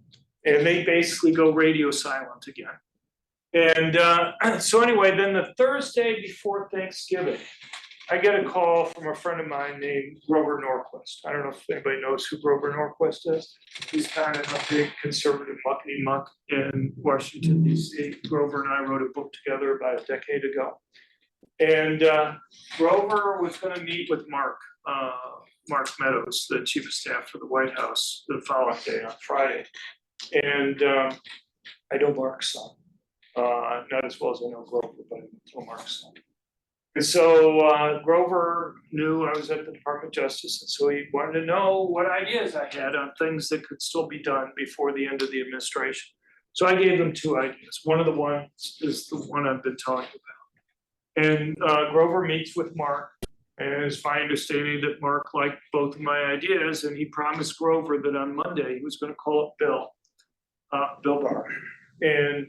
and they basically go radio silent again. And so anyway, then the Thursday before Thanksgiving, I get a call from a friend of mine named Grover Norquist. I don't know if anybody knows who Grover Norquist is. He's kind of a big conservative muckety muck in Washington, D.C. Grover and I wrote a book together about a decade ago. And Grover was going to meet with Mark Meadows, the chief of staff for the White House, the following day on Friday. And I know Mark's son, not as well as I know Grover, but I know Mark's son. And so Grover knew I was at the Department of Justice, and so he wanted to know what ideas I had on things that could still be done before the end of the administration. So I gave him two ideas. One of the ones is the one I've been telling you about. And Grover meets with Mark, and it's my understanding that Mark liked both of my ideas, and he promised Grover that on Monday he was going to call up Bill Barr, and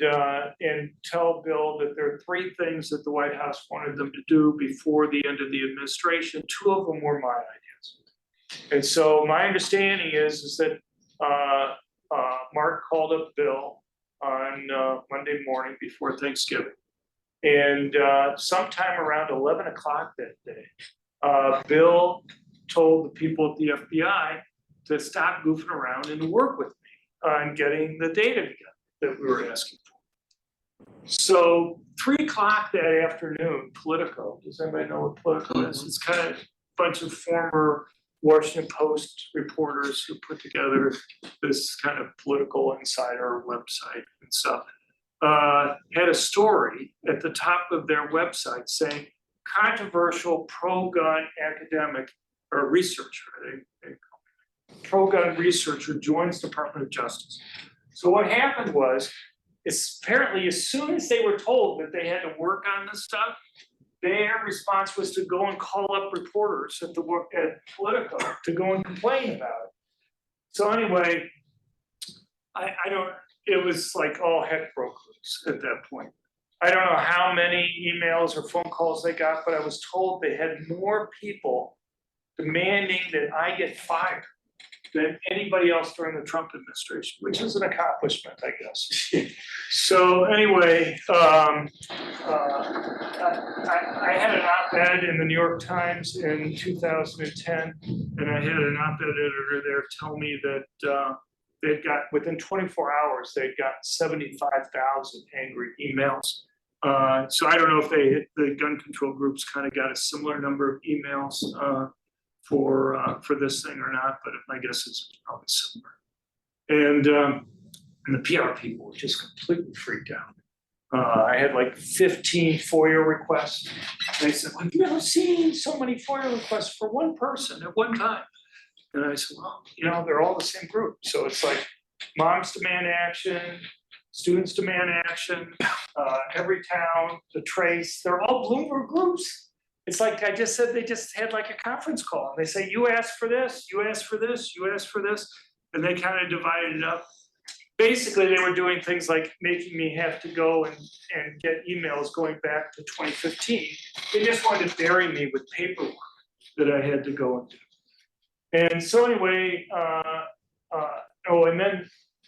tell Bill that there are three things that the White House wanted them to do before the end of the administration. Two of them were my ideas. And so my understanding is that Mark called up Bill on Monday morning before Thanksgiving. And sometime around 11 o'clock that day, Bill told the people at the FBI to stop goofing around and to work with me on getting the data together that we were asking for. So 3 o'clock that afternoon, Politico, does anybody know what Politico is? It's kind of a bunch of former Washington Post reporters who put together this kind of political insider website and stuff. Had a story at the top of their website saying controversial pro-gun academic or researcher, a pro-gun researcher joins Department of Justice. So what happened was, apparently as soon as they were told that they had to work on this stuff, their response was to go and call up reporters at Politico to go and complain about it. So anyway, it was like all heck broke loose at that point. I don't know how many emails or phone calls they got, but I was told they had more people demanding that I get fired than anybody else during the Trump administration, which is an accomplishment, I guess. So anyway, I had an op-ed in the New York Times in 2010, and I had an op-ed editor there tell me that they'd got, within 24 hours, they'd got 75,000 angry emails. So I don't know if the gun control groups kind of got a similar number of emails for this thing or not, but my guess is it's probably similar. And the PR people were just completely freaked out. I had like 15 FOIA requests. They said, "I've never seen so many FOIA requests for one person at one time." And I said, "Well, they're all the same group." So it's like moms demand action, students demand action, every town, the Trace, they're all Bloomberg groups. It's like I just said, they just had like a conference call. And they say, you asked for this, you asked for this, you asked for this. And they kind of divided it up. Basically, they were doing things like making me have to go and get emails going back to 2015. They just wanted to bury me with paperwork that I had to go and do. And so anyway,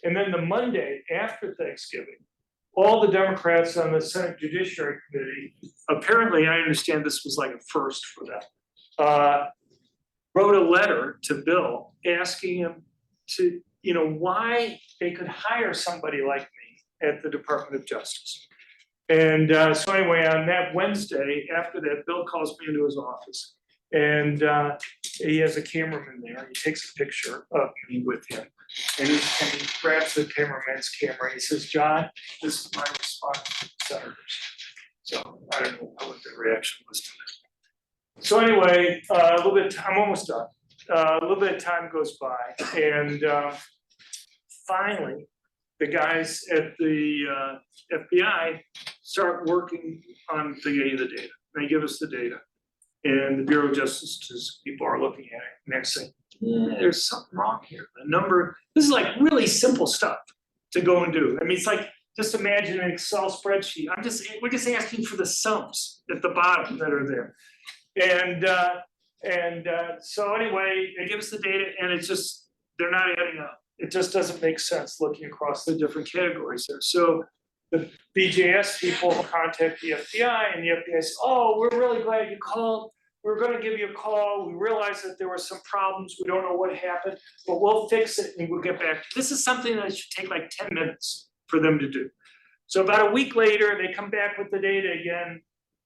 and then the Monday after Thanksgiving, all the Democrats on the Senate Judiciary Committee, apparently I understand this was like a first for them, wrote a letter to Bill asking him to, why they could hire somebody like me at the Department of Justice. And so anyway, on that Wednesday, after that, Bill calls me into his office. And he has a cameraman there. He takes a picture of me with him. And he grabs the cameraman's camera. He says, "John, this is my response to the senators." So I don't know what the reaction was to that. So anyway, I'm almost done. A little bit of time goes by. And finally, the guys at the FBI start working on the data. They give us the data. And the Bureau of Justice people are looking at it and they're saying, there's something wrong here. The number, this is like really simple stuff to go and do. I mean, it's like, just imagine an Excel spreadsheet. We're just asking for the sums at the bottom that are there. And so anyway, they give us the data and it's just, they're not adding up. It just doesn't make sense looking across the different categories there. So the BJS people contact the FBI and the FBI says, "Oh, we're really glad you called. We're going to give you a call. We realized that there were some problems. We don't know what happened, but we'll fix it and we'll get back." This is something that should take like 10 minutes for them to do. So about a week later, they come back with the data again.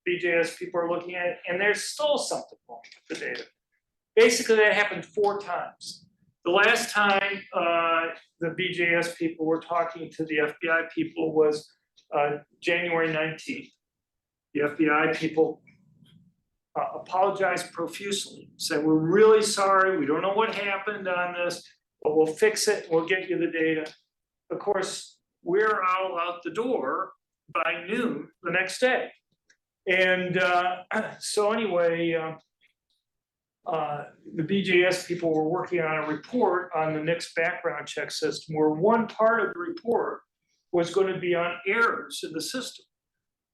BJS people are looking at it and there's still something wrong with the data. Basically, that happened 4 times. The last time the BJS people were talking to the FBI people was January 19th. The FBI people apologized profusely, said, "We're really sorry, we don't know what happened on this, but we'll fix it, we'll get you the data." Of course, we're all out the door by noon the next day. And so anyway, the BJS people were working on a report on the NICS background check system where one part of the report was going to be on errors in the system.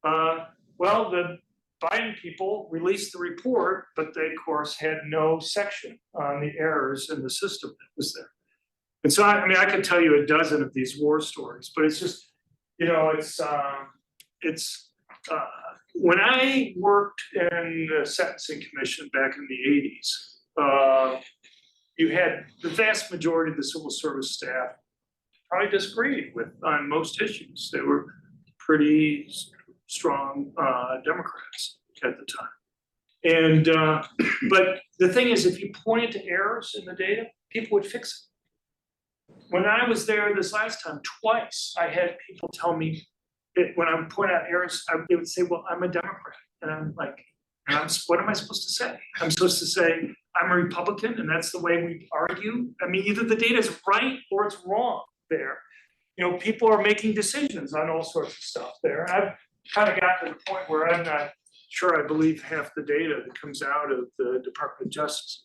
Well, the Biden people released the report, but they, of course, had no section on the errors in the system that was there. And so, I mean, I could tell you a dozen of these war stories, but it's just, when I worked in the Sentencing Commission back in the 80s, you had the vast majority of the civil service staff probably disagreed with on most issues. They were pretty strong Democrats at the time. And but the thing is, if you pointed to errors in the data, people would fix it. When I was there this last time, twice I had people tell me that when I point out errors, they would say, "Well, I'm a Democrat," and I'm like, what am I supposed to say? I'm supposed to say I'm a Republican, and that's the way we argue. I mean, either the data is right or it's wrong there. People are making decisions on all sorts of stuff there. And I've kind of got to the point where I'm not sure I believe half the data that comes out of the Department of Justice.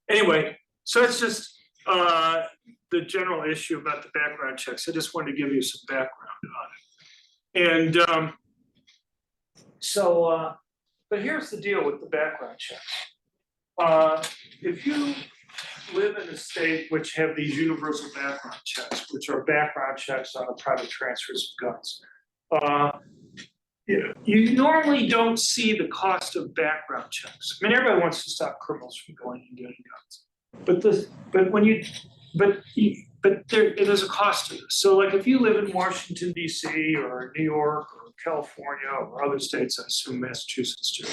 Anyway, so it's just the general issue about the background checks. I just wanted to give you some background on it. And but here's the deal with the background checks. If you live in a state which have these universal background checks, which are background checks on the private transfers of guns, you normally don't see the cost of background checks. I mean, everybody wants to stop criminals from going and getting guns, but there's a cost to this. So, like, if you live in Washington D.C. or New York or California or other states, I assume Massachusetts too,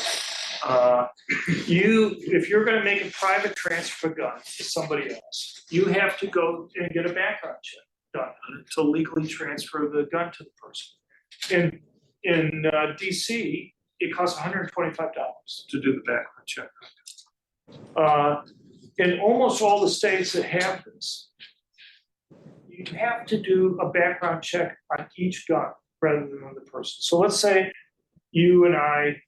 if you're going to make a private transfer of guns to somebody else, you have to go and get a background check done on it to legally transfer the gun to the person. In DC, it costs $125 to do the background check. In almost all the states that have this, you have to do a background check on each gun rather than on the person. So let's say you and I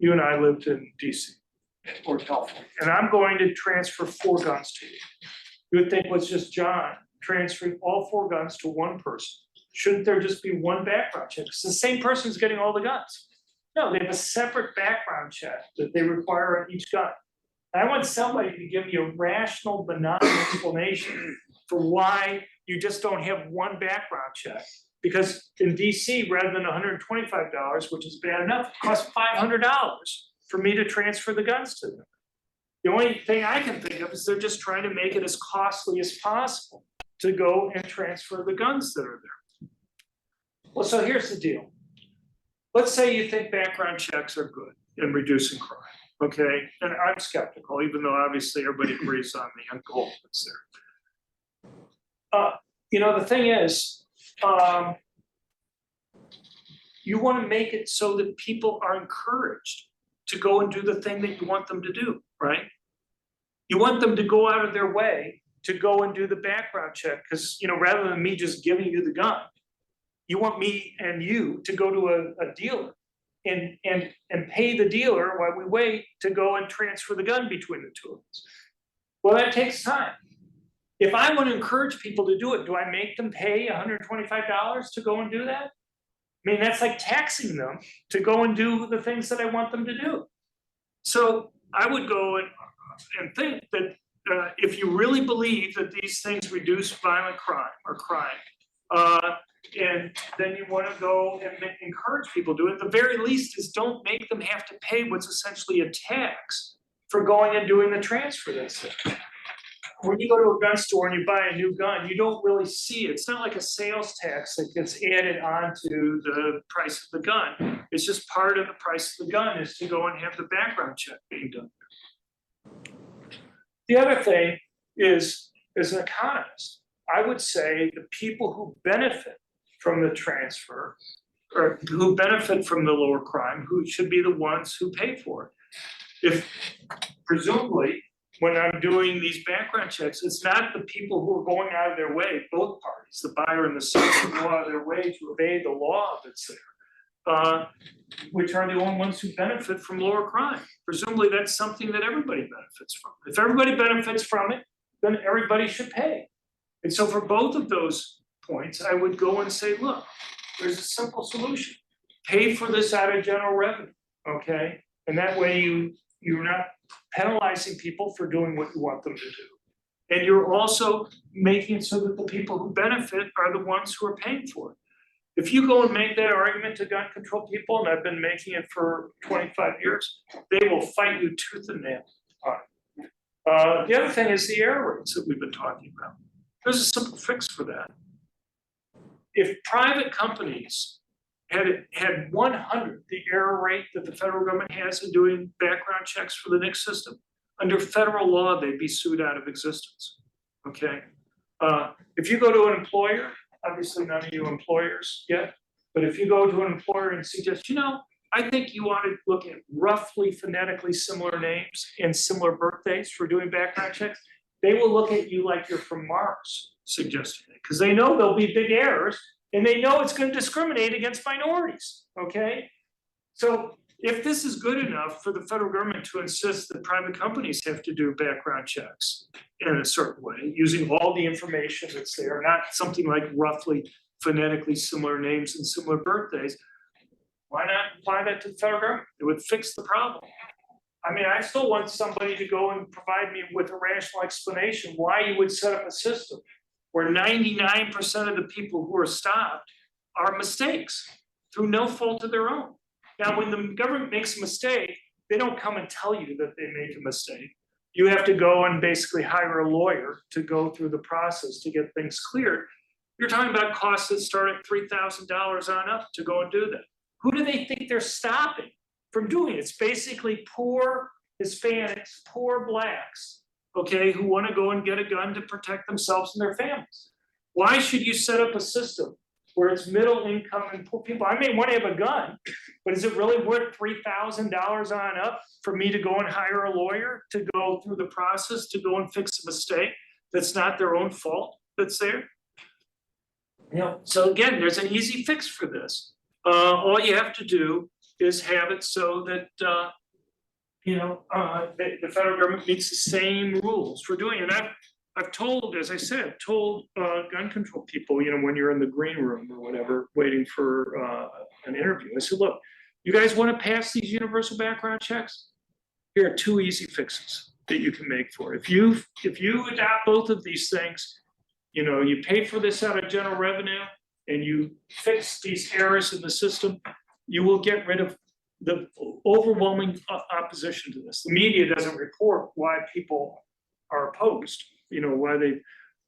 lived in DC or California, and I'm going to transfer 4 guns to you. You would think, well, it's just John transferring all 4 guns to one person. Shouldn't there just be one background check? Because the same person's getting all the guns. No, they have a separate background check that they require on each gun. I want somebody to give me a rational, benign explanation for why you just don't have one background check. Because in DC, rather than $125, which is bad enough, it costs $500 for me to transfer the guns to them. The only thing I can think of is they're just trying to make it as costly as possible to go and transfer the guns that are there. Well, so here's the deal. Let's say you think background checks are good in reducing crime, okay? And I'm skeptical, even though obviously everybody agrees on the goal that's there. The thing is, you want to make it so that people are encouraged to go and do the thing that you want them to do, right? You want them to go out of their way to go and do the background check, because rather than me just giving you the gun, you want me and you to go to a dealer and pay the dealer while we wait to go and transfer the gun between the two of us. Well, that takes time. If I want to encourage people to do it, do I make them pay $125 to go and do that? I mean, that's like taxing them to go and do the things that I want them to do. So I would go and think that if you really believe that these things reduce violent crime or crime, and then you want to go and encourage people to do it, at the very least is don't make them have to pay what's essentially a tax for going and doing the transfer. That's it. When you go to a gun store and you buy a new gun, you don't really see it. It's not like a sales tax that gets added onto the price of the gun. It's just part of the price of the gun is to go and have the background check being done. The other thing is, as an economist, I would say the people who benefit from the transfer or who benefit from the lower crime, who should be the ones who pay for it. If presumably, when I'm doing these background checks, it's not the people who are going out of their way, both parties, the buyer and the seller, go out of their way to obey the law that's there, which are the only ones who benefit from lower crime. Presumably that's something that everybody benefits from. If everybody benefits from it, then everybody should pay. And so for both of those points, I would go and say, look, there's a simple solution. Pay for this out of general revenue, okay? And that way you're not penalizing people for doing what you want them to do. And you're also making it so that the people who benefit are the ones who are paying for it. If you go and make that argument to gun control people, and I've been making it for 25 years, they will fight you tooth and nail on it. The other thing is the error rates that we've been talking about. There's a simple fix for that. If private companies had 100 the error rate that the federal government has in doing background checks for the NICS system, under federal law, they'd be sued out of existence, okay? If you go to an employer, obviously none of you employers yet, but if you go to an employer and suggest, I think you ought to look at roughly phonetically similar names and similar birthdays for doing background checks, they will look at you like you're from Mars suggesting it, because they know there'll be big errors and they know it's going to discriminate against minorities, okay? So if this is good enough for the federal government to insist that private companies have to do background checks in a certain way, using all the information that's there, not something like roughly phonetically similar names and similar birthdays, why not apply that to the federal government? It would fix the problem. I mean, I still want somebody to go and provide me with a rational explanation why you would set up a system where 99% of the people who are stopped are mistakes through no fault of their own. Now, when the government makes a mistake, they don't come and tell you that they make a mistake. You have to go and basically hire a lawyer to go through the process to get things cleared. You're talking about costs that start at $3,000 on up to go and do that. Who do they think they're stopping from doing it? It's basically poor Hispanics, poor Blacks, okay, who want to go and get a gun to protect themselves and their families. Why should you set up a system where it's middle income and poor people. I may want to have a gun, but is it really worth $3,000 on up for me to go and hire a lawyer to go through the process, to go and fix a mistake that's not their own fault that's there? So again, there's an easy fix for this. All you have to do is have it so that the federal government meets the same rules for doing it. And I've told, as I said, gun control people, when you're in the green room or whatever, waiting for an interview, I said, look, you guys want to pass these universal background checks? Here are 2 easy fixes that you can make for it. If you adopt both of these things, you pay for this out of general revenue and you fix these errors in the system, you will get rid of the overwhelming opposition to this. The media doesn't report why people are opposed, why they've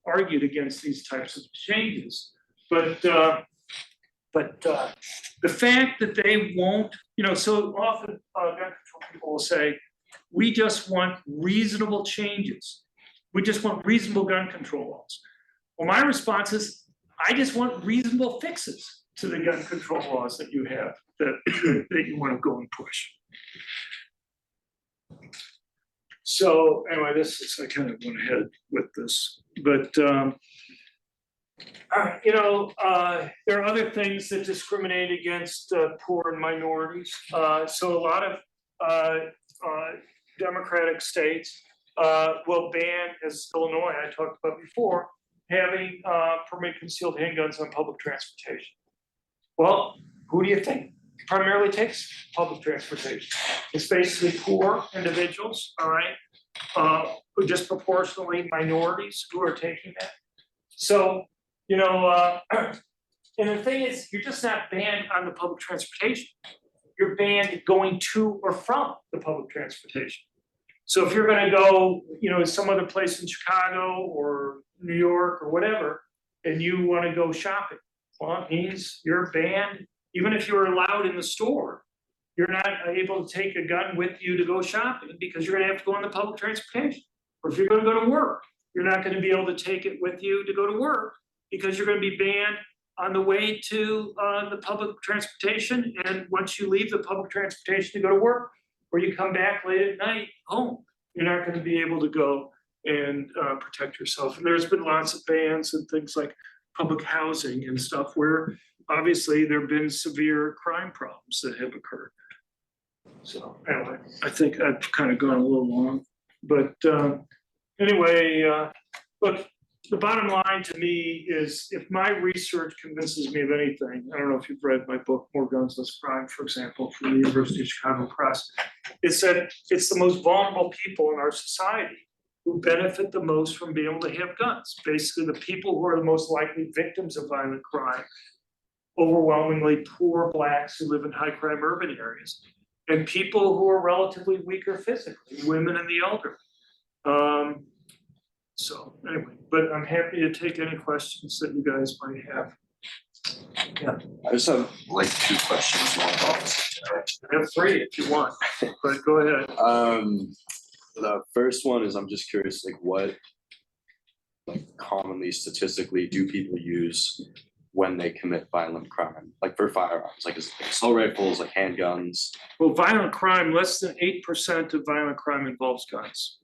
argued against these types of changes. But the fact that they won't, so often gun control people will say, we just want reasonable changes. We just want reasonable gun control laws. Well, my response is, I just want reasonable fixes to the gun control laws that you have, that you want to go and push. So anyway, I kind of went ahead with this, but there are other things that discriminate against poor and minorities. So a lot of democratic states will ban, as Illinois I talked about before, having permanent concealed handguns on public transportation. Well, who do you think primarily takes public transportation? It's basically poor individuals, all right, who disproportionately minorities who are taking that. So, and the thing is, you're just not banned on the public transportation. You're banned going to or from the public transportation. So if you're going to go, some other place in Chicago or New York or whatever, and you want to go shopping, well, it means you're banned. Even if you're allowed in the store, you're not able to take a gun with you to go shopping because you're going to have to go on the public transportation. Or if you're going to go to work, you're not going to be able to take it with you to go to work because you're going to be banned on the way to the public transportation. And once you leave the public transportation to go to work, or you come back late at night home, you're not going to be able to go and protect yourself. And there's been lots of bans and things like public housing and stuff where obviously there have been severe crime problems that have occurred. So anyway, I think I've kind of gone a little long, but anyway, look, the bottom line to me is if my research convinces me of anything, I don't know if you've read my book, More Guns, Less Crime, for example, from the University of Chicago Press, it's that it's the most vulnerable people in our society who benefit the most from being able to have guns. Basically, the people who are the most likely victims of violent crime, overwhelmingly poor Blacks who live in high crime urban areas, and people who are relatively weaker physically, women and the elderly. So anyway, but I'm happy to take any questions that you guys might have. Yeah. I just have like 2 questions. I have 3 if you want, but go ahead. The first one is I'm just curious, like what commonly statistically do people use when they commit violent crime, like for firearms, like is it assault rifles, like handguns? Well, violent crime, less than 8% of violent crime involves guns.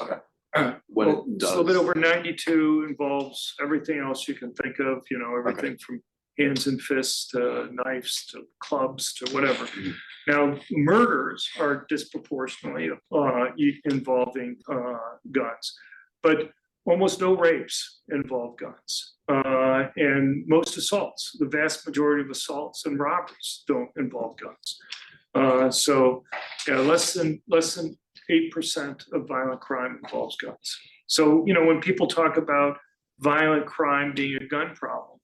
Okay. When well, it does, a little bit over 92 involves everything else you can think of, everything from hands and fists to knives to clubs to whatever. Mm-hmm. Now, murders are disproportionately involving guns, but almost no rapes involve guns. And most assaults, the vast majority of assaults and robberies don't involve guns. So yeah, less than 8% of violent crime involves guns. So, when people talk about violent crime being a gun problem,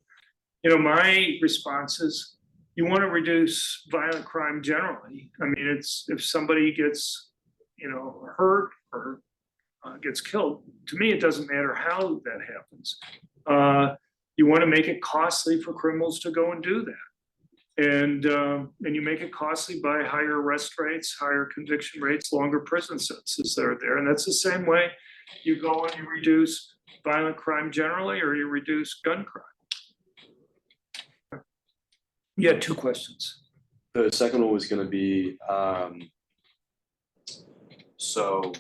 my response is you want to reduce violent crime generally. I mean, it's if somebody gets, hurt or gets killed, to me, it doesn't matter how that happens. You want to make it costly for criminals to go and do that. And you make it costly by higher arrest rates, higher conviction rates, longer prison sentences that are there. And that's the same way you go and you reduce violent crime generally, or you reduce gun crime. You had two questions. The second one was gonna be, so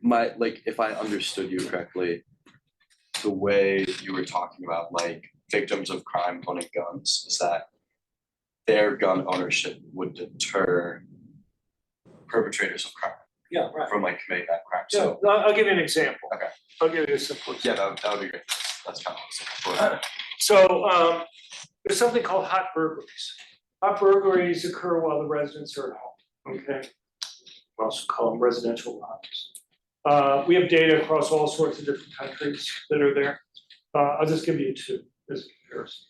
if I understood you correctly, the way you were talking about like victims of crime owning guns is that their gun ownership would deter perpetrators of crime Yeah, right. from like committing that crime. So So, I'll give you an example. Okay. I'll give you a simple yeah, example. that would be great. That's kind of what I was looking for. So there's something called hot burglaries. Hot burglaries occur while the residents are at home, okay? We also call them residential robberies. We have data across all sorts of different countries that are there. I'll just give you two as a comparison.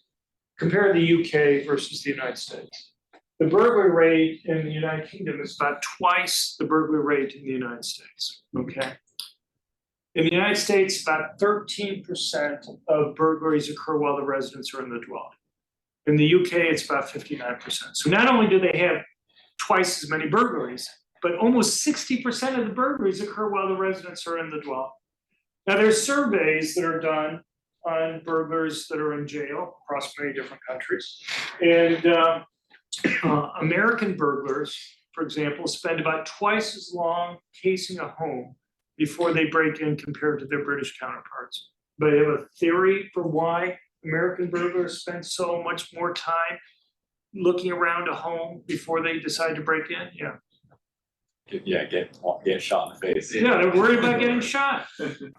Compare the UK versus the United States. The burglary rate in the United Kingdom is about twice the burglary rate in the United States, okay? In the United States, about 13% of burglaries occur while the residents are in the dwelling. In the UK, it's about 59%. So not only do they have twice as many burglaries, but almost 60% of the burglaries occur while the residents are in the dwelling. Now, there's surveys that are done on burglars that are in jail across many different countries. And American burglars, for example, spend about twice as long casing a home before they break in compared to their British counterparts. But you have a theory for why American burglars spend so much more time looking around a home before they decide to break in? Yeah. Get shot in the face. Yeah, they're worried about getting shot.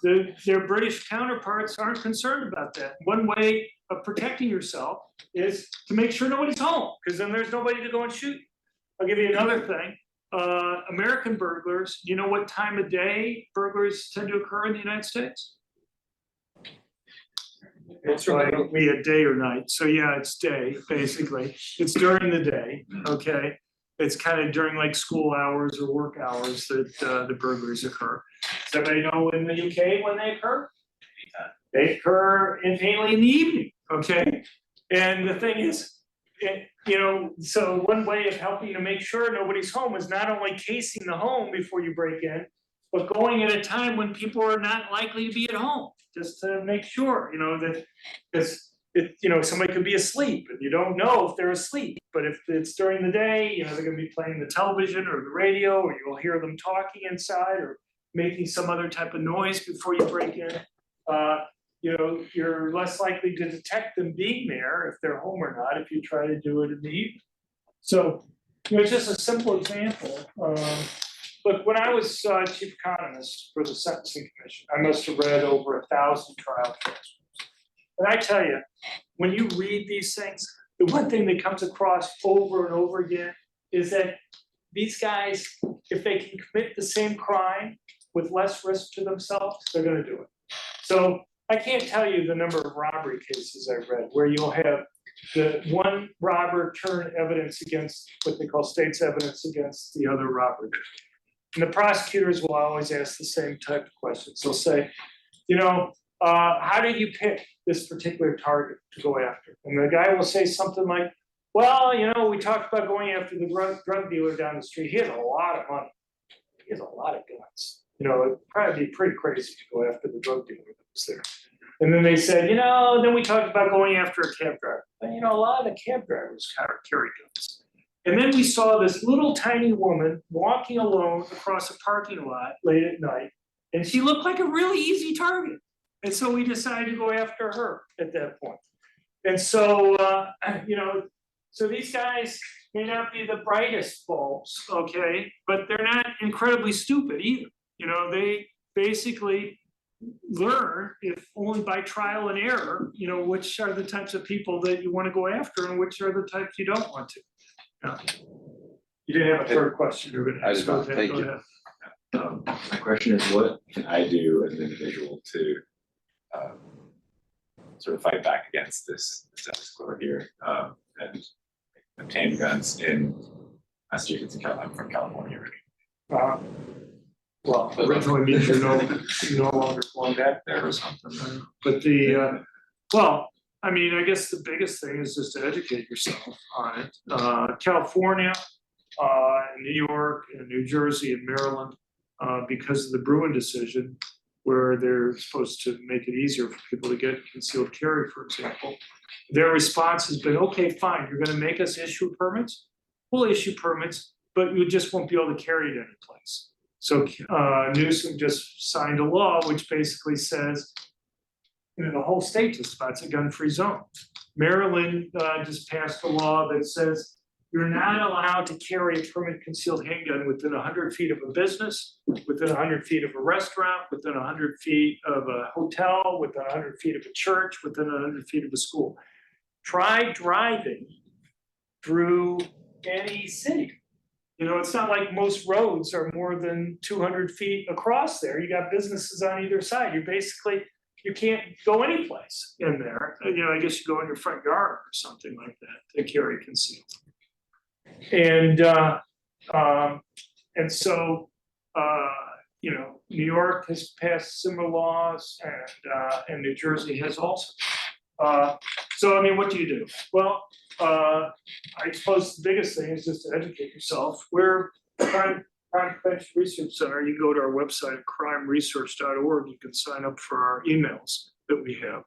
Their British counterparts aren't concerned about that. One way of protecting yourself is to make sure nobody's home, because then there's nobody to go and shoot. I'll give you another thing. American burglars, you know what time of day burglaries tend to occur in the United States? It's like we had day or night. So yeah, it's day, basically. It's during the day, okay? It's kind of during like school hours or work hours that the burglaries occur. Does everybody know in the UK when they occur? They occur mainly in the evening, okay? And the thing is, so one way of helping to make sure nobody's home is not only casing the home before you break in, but going at a time when people are not likely to be at home, just to make sure, that somebody could be asleep and you don't know if they're asleep. But if it's during the day, they're going to be playing the television or the radio, or you'll hear them talking inside or making some other type of noise before you break in. You're less likely to detect them being there if they're home or not if you try to do it in the evening. So, it's just a simple example. Look, when I was chief economist for the Sentencing Commission, I must have read over 1,000 trial transcripts. And I tell you, when you read these things, the one thing that comes across over and over again is that these guys, if they can commit the same crime with less risk to themselves, they're going to do it. So I can't tell you the number of robbery cases I've read where you'll have the one robber turn evidence against what they call state's evidence against the other robber. And the prosecutors will always ask the same type of questions. They'll say, how did you pick this particular target to go after? And the guy will say something like, well, we talked about going after the drug dealer down the street. He has a lot of money. He has a lot of guns. It'd probably be pretty crazy to go after the drug dealer that was there. And then they said, then we talked about going after a cab driver. But, a lot of the cab drivers carry guns. And then we saw this little tiny woman walking alone across a parking lot late at night, and she looked like a really easy target. And so we decided to go after her at that point. And so, so these guys may not be the brightest bulbs, okay, but they're not incredibly stupid either. They basically learn, if only by trial and error, which are the types of people that you want to go after and which are the types you don't want to. Yeah. You didn't have a third question. You're going to I ask. did not. Thank you. My question is, what can I do as an individual to sort of fight back against this status quo here and obtain guns in Massachusetts and California? I'm from California originally. Well, originally means you're no longer going back there or something. But I guess the biggest thing is just to educate yourself on it. California, and New York, and New Jersey, and Maryland, because of the Bruin decision, where they're supposed to make it easier for people to get concealed carry, for example. Their response has been, okay, fine, you're gonna make us issue permits? We'll issue permits, but you just won't be able to carry it any place. So Newsom just signed a law which basically says, the whole state just about, it's a gun-free zone. Maryland just passed a law that says you're not allowed to carry a permanent concealed handgun within 100 feet of a business, within 100 feet of a restaurant, within 100 feet of a hotel, within 100 feet of a church, within 100 feet of a school. Try driving through any city. It's not like most roads are more than 200 feet across there. You got businesses on either side. You can't go any place in there. I guess you go in your front yard or something like that to carry concealed. And so New York has passed similar laws, and New Jersey has also. So what do you do? Well, I suppose the biggest thing is just to educate yourself. We're Crime Prevention Research Center. You go to our website, crimeresearch.org. You can sign up for our emails that we have.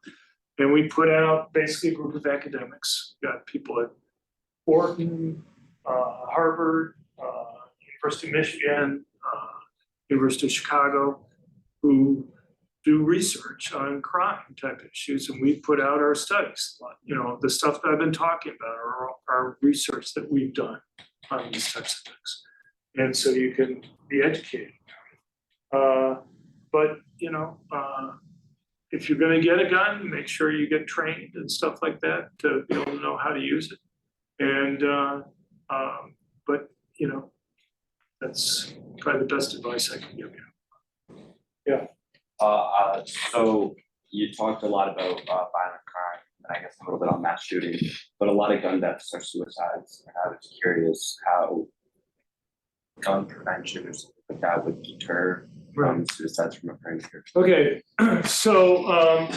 And we put out basically a group of academics. We've got people at Wharton, Harvard, University of Michigan, University of Chicago, who do research on crime type issues, and we put out our studies. The stuff that I've been talking about are our research that we've done on these types of things, and so you can be educated. But if you're going to get a gun, make sure you get trained and stuff like that to be able to know how to use it. And but that's probably the best advice I can give you. Yeah. So you talked a lot about violent crime, and I guess a little bit on mass shooting, but a lot of gun deaths are suicides. And I was curious how gun prevention or something like that would deter suicides from occurring here. Okay, so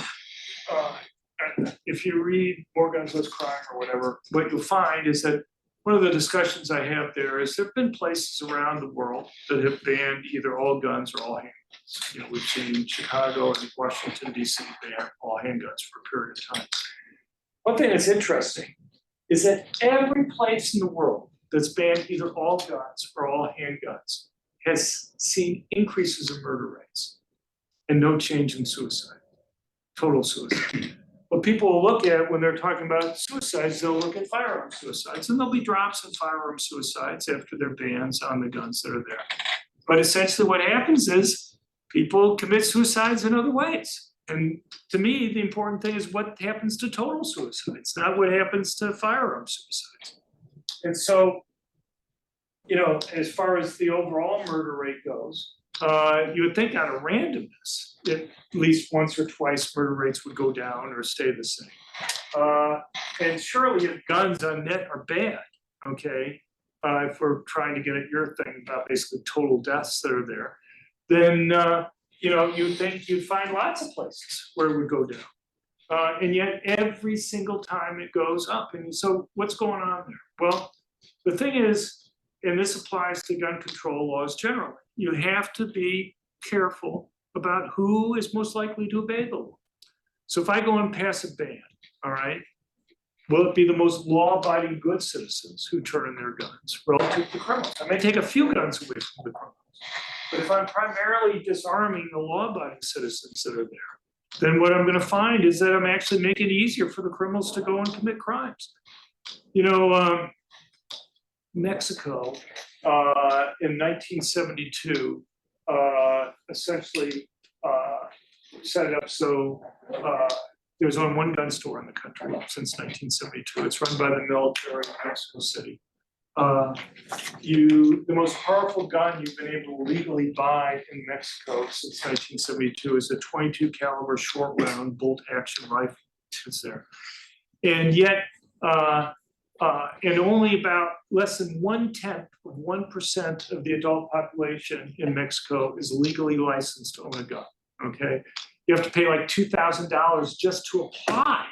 if you read More Guns, Less Crime or whatever, what you'll find is that one of the discussions I have there is there have been places around the world that have banned either all guns or all handguns. We've seen Chicago and Washington, D.C. ban all handguns for a period of time. One thing that's interesting is that every place in the world that's banned either all guns or all handguns has seen increases in murder rates and no change in suicide, total suicide. What people will look at when they're talking about suicides, they'll look at firearm suicides, and there'll be drops in firearm suicides after their bans on the guns that are there. But essentially what happens is people commit suicides in other ways. And to me, the important thing is what happens to total suicides, not what happens to firearm suicides. And so, as far as the overall murder rate goes, you would think out of randomness, at least once or twice murder rates would go down or stay the same. And surely if guns on net are bad, okay, if we're trying to get at your thing about basically total deaths that are there, then you'd think you'd find lots of places where it would go down. And yet every single time it goes up. And so what's going on there? Well, the thing is, and this applies to gun control laws generally, you have to be careful about who is most likely to obey the law. So if I go and pass a ban, all right, will it be the most law-abiding good citizens who turn in their guns relative to criminals? I may take a few guns away from the criminals, but if I'm primarily disarming the law-abiding citizens that are there, then what I'm going to find is that I'm actually making it easier for the criminals to go and commit crimes. Mexico in 1972 essentially set it up so there's only one gun store in the country since 1972. It's run by the military in Mexico City. The most powerful gun you've been able to legally buy in Mexico since 1972 is a 22 caliber short round bolt action rifle. It's there. And yet, and only about less than 1/10 of the adult population in Mexico is legally licensed to own a gun, okay? You have to pay like $2,000 just to apply,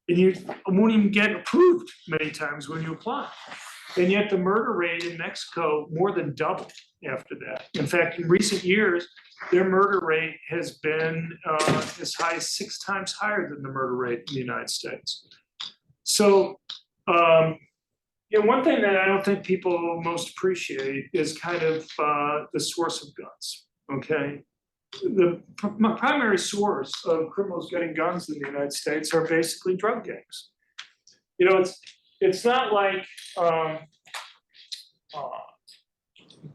and you won't even get approved many times when you apply. And yet the murder rate in Mexico more than doubled after that. In fact, in recent years, their murder rate has been as high as 6 times higher than the murder rate in the United States. So, one thing that I don't think people most appreciate is kind of the source of guns, okay? The primary source of criminals getting guns in the United States are basically drug gangs. It's not like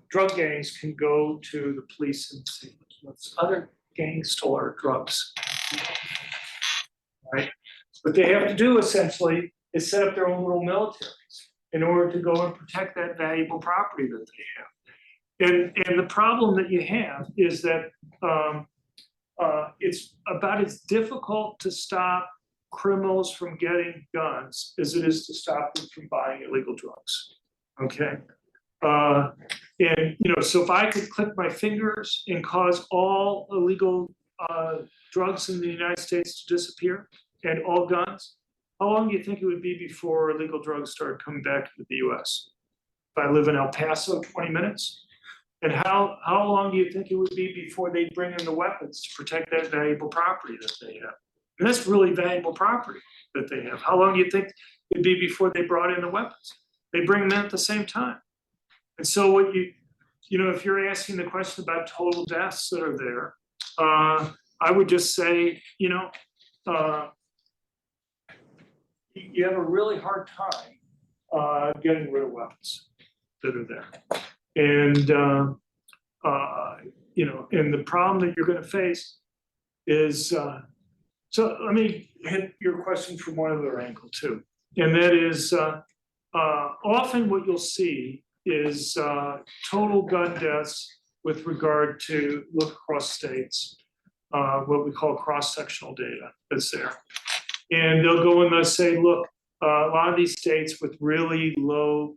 drug gangs can go to the police and say, "What's other gangs stole our drugs?" Right? What they have to do essentially is set up their own little militaries in order to go and protect that valuable property that they have. And the problem that you have is that it's about as difficult to stop criminals from getting guns as it is to stop them from buying illegal drugs. Okay. So if I could click my fingers and cause all illegal drugs in the United States to disappear and all guns, how long do you think it would be before illegal drugs started coming back into the US? If I live in El Paso, 20 minutes? And how long do you think it would be before they bring in the weapons to protect that valuable property that they have? And that's really valuable property that they have. How long do you think it'd be before they brought in the weapons? They bring them in at the same time. And so what if you're asking the question about total deaths that are there, I would just say, you have a really hard time getting rid of weapons that are there. And, and the problem that you're going to face is, so let me hit your question from one other angle too. And that is, often what you'll see is total gun deaths with regard to look across states, what we call cross-sectional data that's there. And they'll go and they'll say, look, a lot of these states with really low,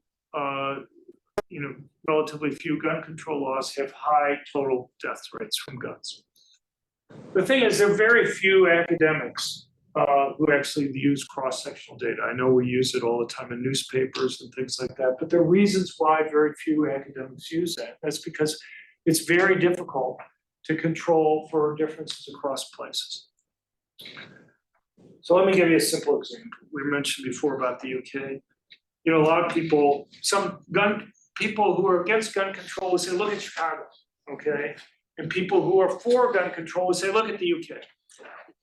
relatively few gun control laws have high total death rates from guns. The thing is, there are very few academics who actually use cross-sectional data. I know we use it all the time in newspapers and things like that, but there are reasons why very few academics use that. That's because it's very difficult to control for differences across places. So let me give you a simple example. We mentioned before about the UK. A lot of people, people who are against gun control will say, look at Chicago, okay? And people who are for gun control will say, look at the UK.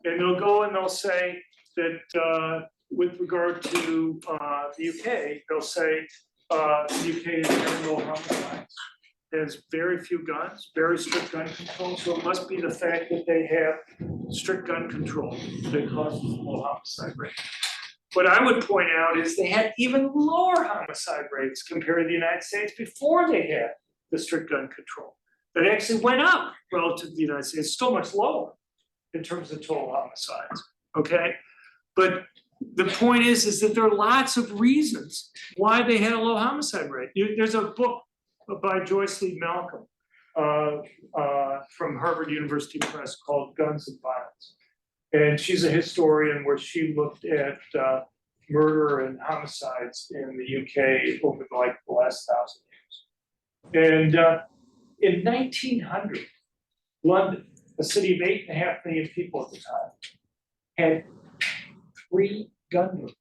And they'll go and they'll say that with regard to the UK, they'll say the UK has very low homicides. There's very few guns, very strict gun control. So it must be the fact that they have strict gun control that causes low homicide rate. What I would point out is they had even lower homicide rates compared to the United States before they had the strict gun control. That actually went up relative to the United States, still much lower in terms of total homicides, okay? But the point is that there are lots of reasons why they had a low homicide rate. There's a book by Joyce Lee Malcolm from Harvard University Press called Guns and Violence. And she's a historian where she looked at murder and homicides in the UK over the last 1,000 years. And in 1900, London, a city of 8.5 million people at the time, had 3 gun murders.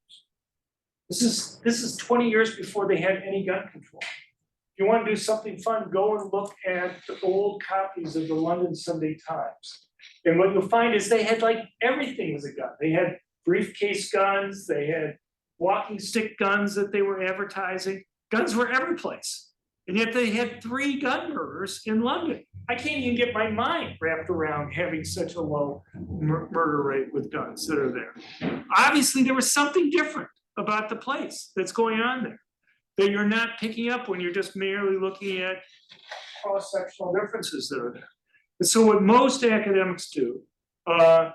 This is 20 years before they had any gun control. If you want to do something fun, go and look at the old copies of the London Sunday Times. And what you'll find is they had everything was a gun. They had briefcase guns, they had walking stick guns that they were advertising. Guns were every place. And yet they had 3 gun murders in London. I can't even get my mind wrapped around having such a low murder rate with guns that are there. Obviously, there was something different about the place that's going on there that you're not picking up when you're just merely looking at cross-sectional differences that are there. And so what most academics do, the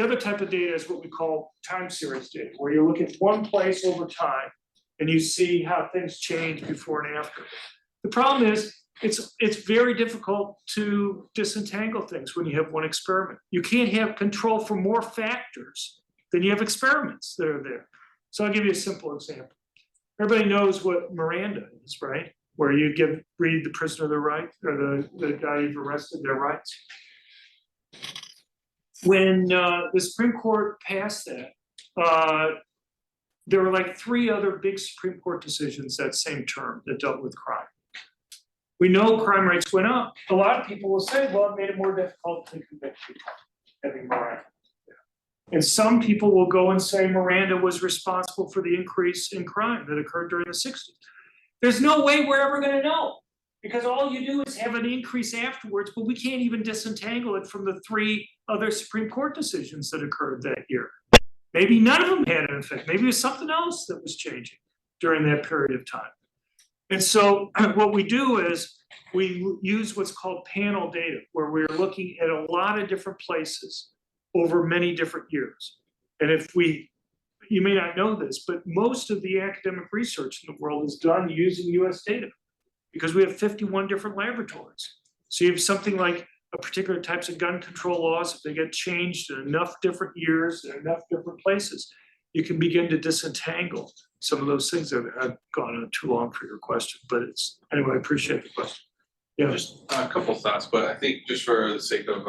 other type of data is what we call time series data, where you look at one place over time and you see how things change before and after. The problem is it's very difficult to disentangle things when you have one experiment. You can't have control for more factors than you have experiments that are there. So I'll give you a simple example. Everybody knows what Miranda is, right? where you read the prisoner their rights, or the guy you've arrested their rights. When the Supreme Court passed that, there were like 3 other big Supreme Court decisions that same term that dealt with crime. We know crime rates went up. A lot of people will say, well, it made it more difficult to convict people having Miranda. And some people will go and say Miranda was responsible for the increase in crime that occurred during the 60s. There's no way we're ever going to know, because all you do is have an increase afterwards, but we can't even disentangle it from the 3 other Supreme Court decisions that occurred that year. Maybe none of them had an effect. Maybe it was something else that was changing during that period of time. And so what we do is we use what's called panel data, where we're looking at a lot of different places over many different years. And you may not know this, but most of the academic research in the world is done using US data, because we have 51 different laboratories. So you have something like a particular types of gun control laws, if they get changed in enough different years and enough different places, you can begin to disentangle some of those things. That have gone on too long for your question, but anyway, I appreciate the question. Yeah. Just a couple thoughts, but I think just for the sake of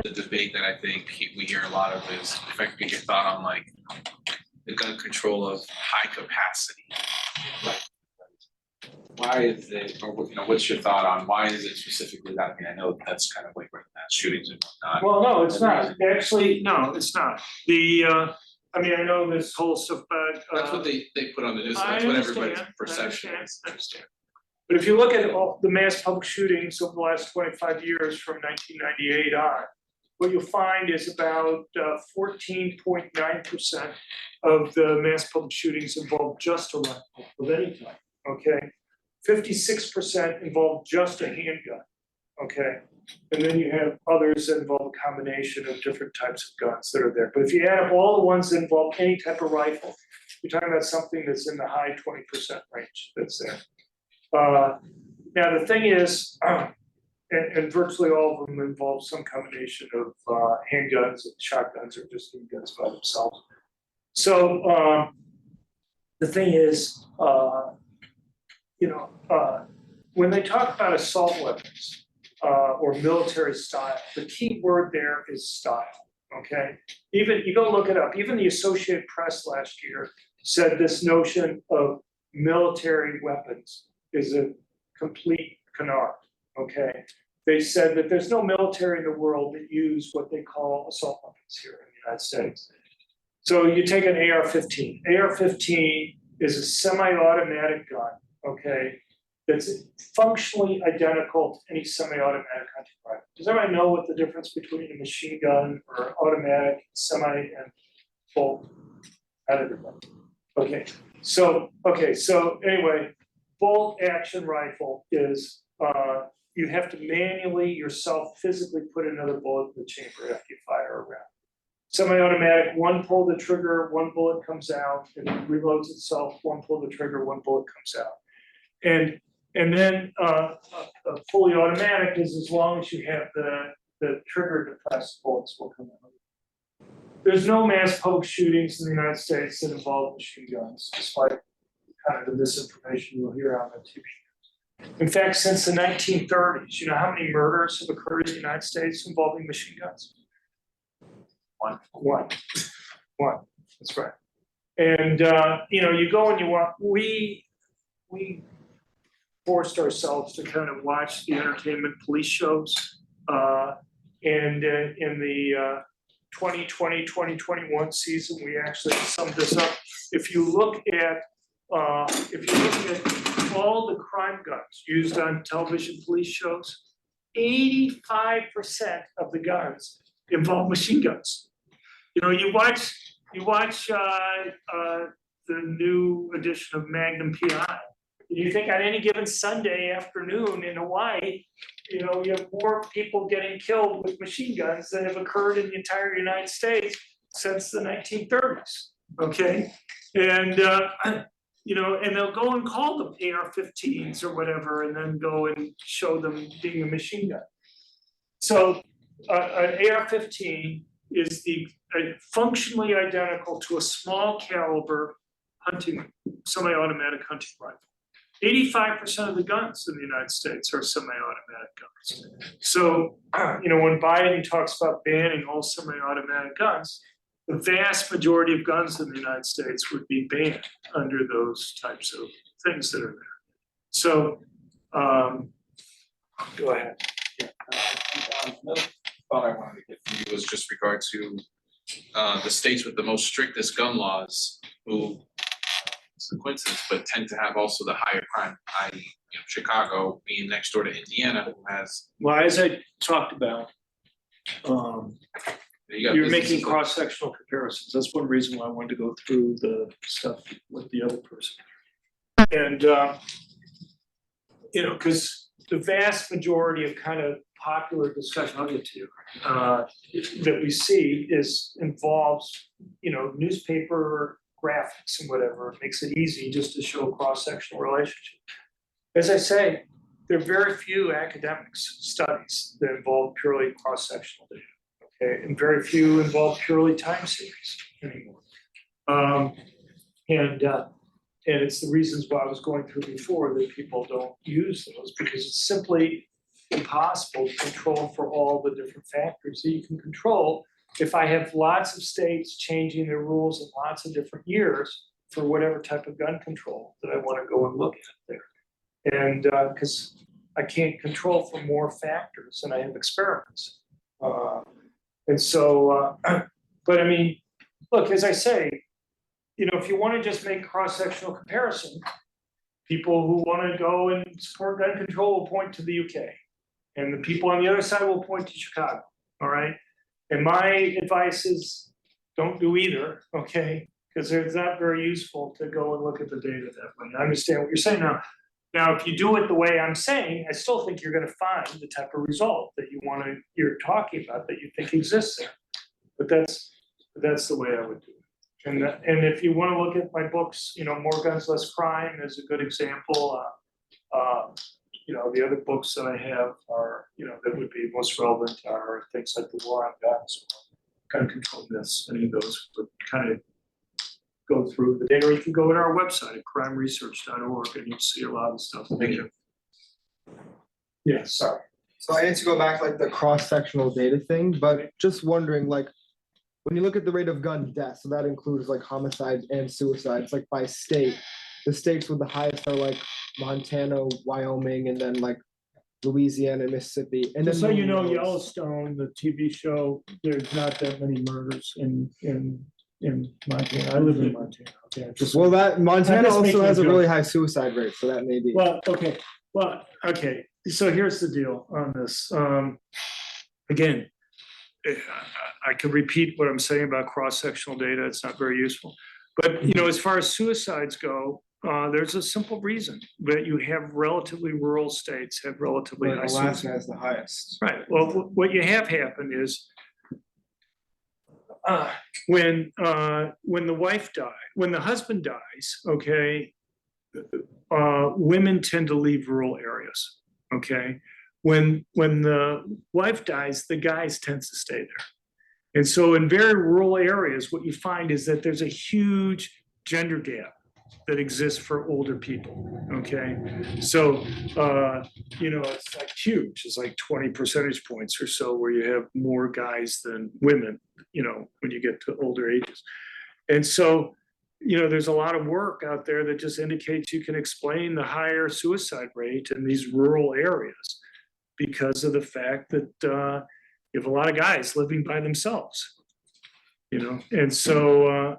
the debate that I think we hear a lot of is, if I could get your thought on like the gun control of high capacity. Like, why is it, or what's your thought on why is it specifically that? I mean, I know that's kind of like where mass shootings and whatnot. Well, no, it's not. Actually, no, it's not. I mean, I know this whole stuff, but That's what they put on the news, I that's what everybody's understand, perception I is. understand. But if you look at all the mass public shootings over the last 25 years from 1998 on, what you'll find is about 14.9% of the mass public shootings involve just a rifle of any type, okay? 56% involve just a handgun, okay? And then you have others that involve a combination of different types of guns that are there. But if you add up all the ones that involve any type of rifle, you're talking about something that's in the high 20% range that's there. Now, the thing is, and virtually all of them involve some combination of handguns and shotguns, or just handguns by themselves. So the thing is, when they talk about assault weapons or military style, the key word there is style. Okay, even you go look it up. Even the Associated Press last year said this notion of military weapons is a complete canard. Okay, they said that there's no military in the world that use what they call assault weapons here in the United States. So you take an AR-15. AR-15 is a semi-automatic gun, okay, that's functionally identical to any semi-automatic hunting rifle. Does everybody know what the difference between a machine gun or automatic, semi, and bolt? Okay, so anyway, bolt action rifle is you have to manually yourself physically put another bullet in the chamber after you fire a round. Semi-automatic, one pull the trigger, one bullet comes out, and it reloads itself. One pull the trigger, one bullet comes out. And then a fully automatic is as long as you have the trigger depressed, bullets will come out. There's no mass public shootings in the United States that involve machine guns, despite kind of the misinformation you'll hear on the TV. In fact, since the 1930s, you know how many murders have occurred in the United States involving machine guns? One. That's right. And you go and we forced ourselves to kind of watch the entertainment police shows. And in the 2020-2021 season, we actually summed this up. If you look at all the crime guns used on television police shows, 85% of the guns involve machine guns. You watch the new edition of Magnum PI. You think on any given Sunday afternoon in Hawaii, you have more people getting killed with machine guns than have occurred in the entire United States since the 1930s. Okay, and and they'll go and call them AR-15s or whatever, and then go and show them being a machine gun. So an AR-15 is functionally identical to a small caliber semi-automatic hunting rifle. 85% of the guns in the United States are semi-automatic guns. So, when Biden talks about banning all semi-automatic guns, the vast majority of guns in the United States would be banned under those types of things that are there. So, go ahead. Another thought I wanted to get from you was just regard to the states with the most strictest gun laws, who it's a coincidence, but tend to have also the higher crime, i.e., Chicago being next door to Indiana, who has. Well, as I talked about, you got you're making businesses like- cross-sectional comparisons. That's one reason why I wanted to go through the stuff with the other person. And, because the vast majority of kind of popular discussion, I'll get to you, that we see involves, newspaper graphics and whatever. It makes it easy just to show cross-sectional relationship. As I say, there are very few academics studies that involve purely cross-sectional data. Okay, and very few involve purely time series anymore. And it's the reasons why I was going through before that people don't use those, because it's simply impossible to control for all the different factors that you can control. If I have lots of states changing their rules in lots of different years for whatever type of gun control that I want to go and look at there. And because I can't control for more factors and I have experiments. And so, but I mean, look, as I say, if you want to just make cross-sectional comparison, people who want to go and support gun control will point to the UK. And the people on the other side will point to Chicago, all right? And my advice is don't do either, okay? Because it's not very useful to go and look at the data that way. I understand what you're saying now. Now, if you do it the way I'm saying, I still think you're going to find the type of result that you're talking about that you think exists there. But that's the way I would do it. And if you want to look at my books, More Guns, Less Crime is a good example. The other books that I have are, that would be most relevant are things like The War on Guns, Gun Control Myths. Any of those would kind of go through the data. Or you can go to our website at crimeresearch.org and you'll see a lot of stuff. Thank you. Yeah, sorry. So I need to go back like the cross-sectional data thing, but just wondering, like, when you look at the rate of gun deaths, so that includes like homicides and suicides, like by state, the states with the highest are like Montana, Wyoming, and then like Louisiana and Mississippi. And Just then so you know, those- Yellowstone, the TV show, there's not that many murders in Montana. I live in Montana. Okay, just Well, that Montana just also making a has a joke. really high suicide rate, so that may be. okay. So here's the deal on this. Again, I could repeat what I'm saying about cross-sectional data. It's not very useful. But, as far as suicides go, there's a simple reason that you have relatively rural states have relatively high Alaska suicide. has the highest. Right. Well, what you have happen is when the husband dies, okay, women tend to leave rural areas. Okay. When the wife dies, the guys tends to stay there. And so in very rural areas, what you find is that there's a huge gender gap that exists for older people, okay? So, it's like huge. It's like 20 percentage points or so where you have more guys than women, when you get to older ages. And so, there's a lot of work out there that just indicates you can explain the higher suicide rate in these rural areas because of the fact that you have a lot of guys living by themselves, and so,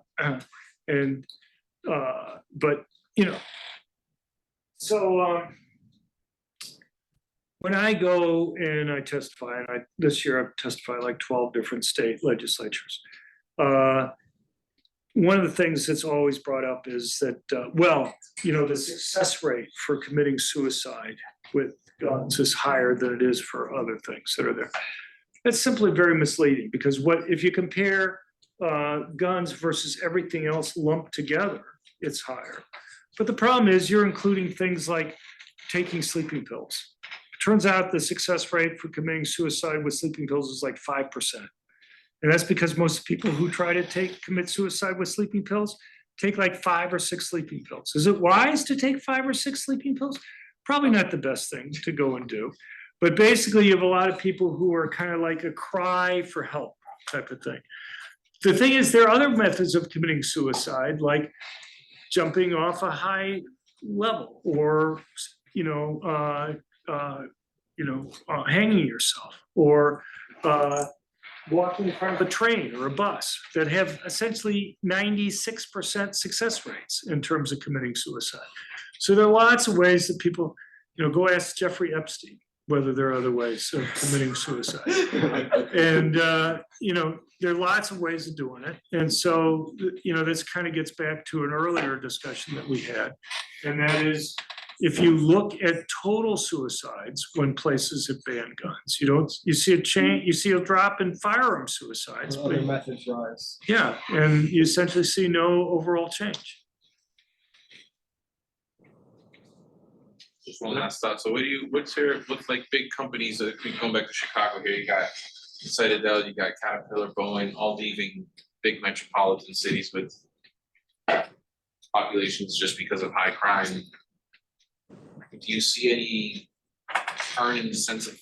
when I go and I testify, and this year I've testified like 12 different state legislatures. One of the things that's always brought up is that, the success rate for committing suicide with guns is higher than it is for other things that are there. That's simply very misleading because if you compare guns versus everything else lumped together, it's higher. But the problem is you're including things like taking sleeping pills. It turns out the success rate for committing suicide with sleeping pills is like 5%. And that's because most people who try to commit suicide with sleeping pills take like 5 or 6 sleeping pills. Is it wise to take 5 or 6 sleeping pills? Probably not the best thing to go and do. But basically, you have a lot of people who are kind of like a cry for help type of thing. The thing is, there are other methods of committing suicide, like jumping off a high level, or hanging yourself, or walking in front of a train or a bus, that have essentially 96% success rates in terms of committing suicide. So there are lots of ways that people, go ask Jeffrey Epstein whether there are other ways of committing suicide. And, there are lots of ways of doing it. And so, this kind of gets back to an earlier discussion that we had. And that is, if you look at total suicides when places have banned guns, you see a change, you see a drop in firearm suicides. Other methods rise. Yeah, and you essentially see no overall change. Just one last thought. So what's like big companies that, going back to Chicago here, you got Citadel, you got Caterpillar, Boeing, all leaving big metropolitan cities with populations just because of high crime. Do you see any turn in the sense of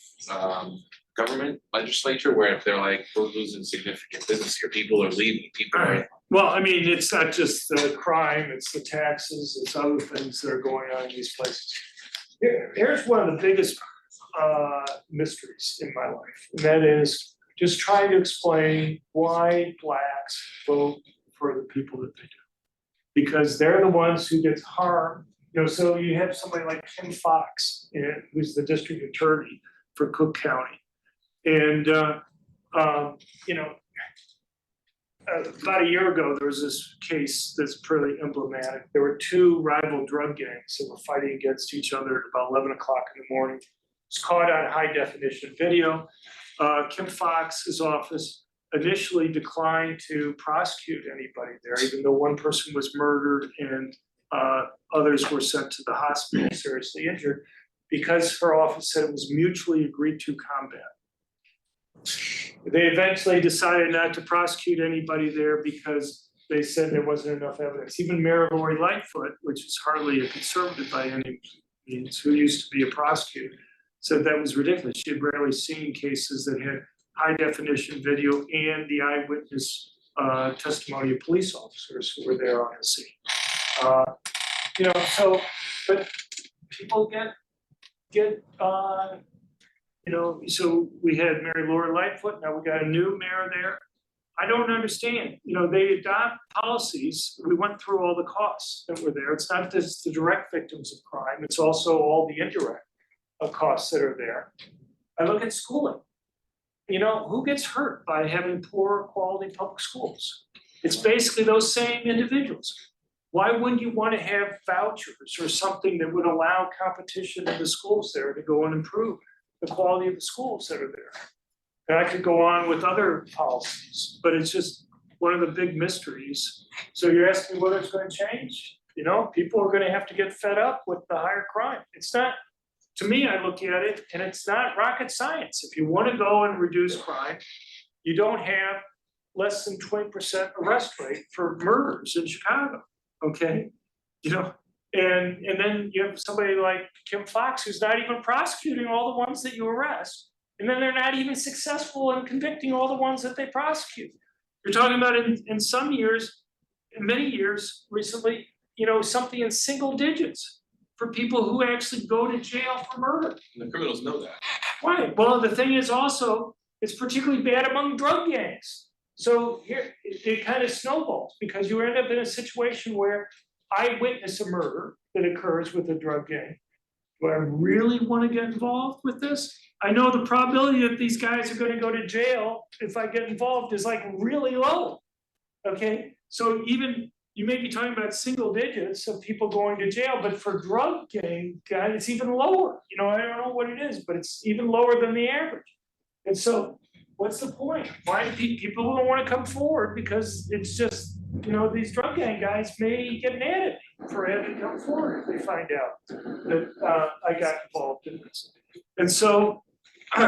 government legislature where if they're like, we're losing significant business here, people are leaving, people are. Well, I mean, it's not just the crime, it's the taxes, it's other things that are going on in these places. Here's one of the biggest mysteries in my life, and that is just trying to explain why blacks vote for the people that they do. Because they're the ones who get harmed. So you have somebody like Kim Fox, who's the district attorney for Cook County. And, about a year ago, there was this case that's pretty emblematic. There were 2 rival drug gangs that were fighting against each other at about 11 o'clock in the morning. It's caught on high definition video. Kim Fox's office initially declined to prosecute anybody there, even though one person was murdered and others were sent to the hospital seriously injured, because her office said it was mutually agreed to combat. They eventually decided not to prosecute anybody there because they said there wasn't enough evidence. Even Mayor Lori Lightfoot, which is hardly a conservative by any means, who used to be a prosecutor, said that was ridiculous. She had rarely seen cases that had high definition video and the eyewitness testimony of police officers who were there on the scene. But people so we had Mary Laura Lightfoot, now we got a new mayor there. I don't understand, they adopt policies, we went through all the costs that were there. It's not just the direct victims of crime, it's also all the indirect costs that are there. I look at schooling. Who gets hurt by having poor quality public schools? It's basically those same individuals. Why wouldn't you want to have vouchers or something that would allow competition in the schools there to go and improve the quality of the schools that are there? And I could go on with other policies, but it's just one of the big mysteries. So you're asking whether it's going to change? People are going to have to get fed up with the higher crime. It's not, to me, I look at it and it's not rocket science. If you want to go and reduce crime, you don't have less than 20% arrest rate for murders in Chicago. Okay, and then you have somebody like Kim Fox who's not even prosecuting all the ones that you arrest, and then they're not even successful in convicting all the ones that they prosecute. You're talking about in some years, in many years recently, something in single digits for people who actually go to jail for murder. And the criminals know that. Right. Well, the thing is also, it's particularly bad among drug gangs. So here, it kind of snowballs because you end up in a situation where I witness a murder that occurs with a drug gang. Do I really want to get involved with this? I know the probability that these guys are going to go to jail if I get involved is like really low. Okay, so even you may be talking about single digits of people going to jail, but for drug gang guys, it's even lower. I don't know what it is, but it's even lower than the average. And so what's the point? Why do people don't want to come forward? Because it's just, these drug gang guys may get mad at me for having to come forward if they find out that I got involved in this. And so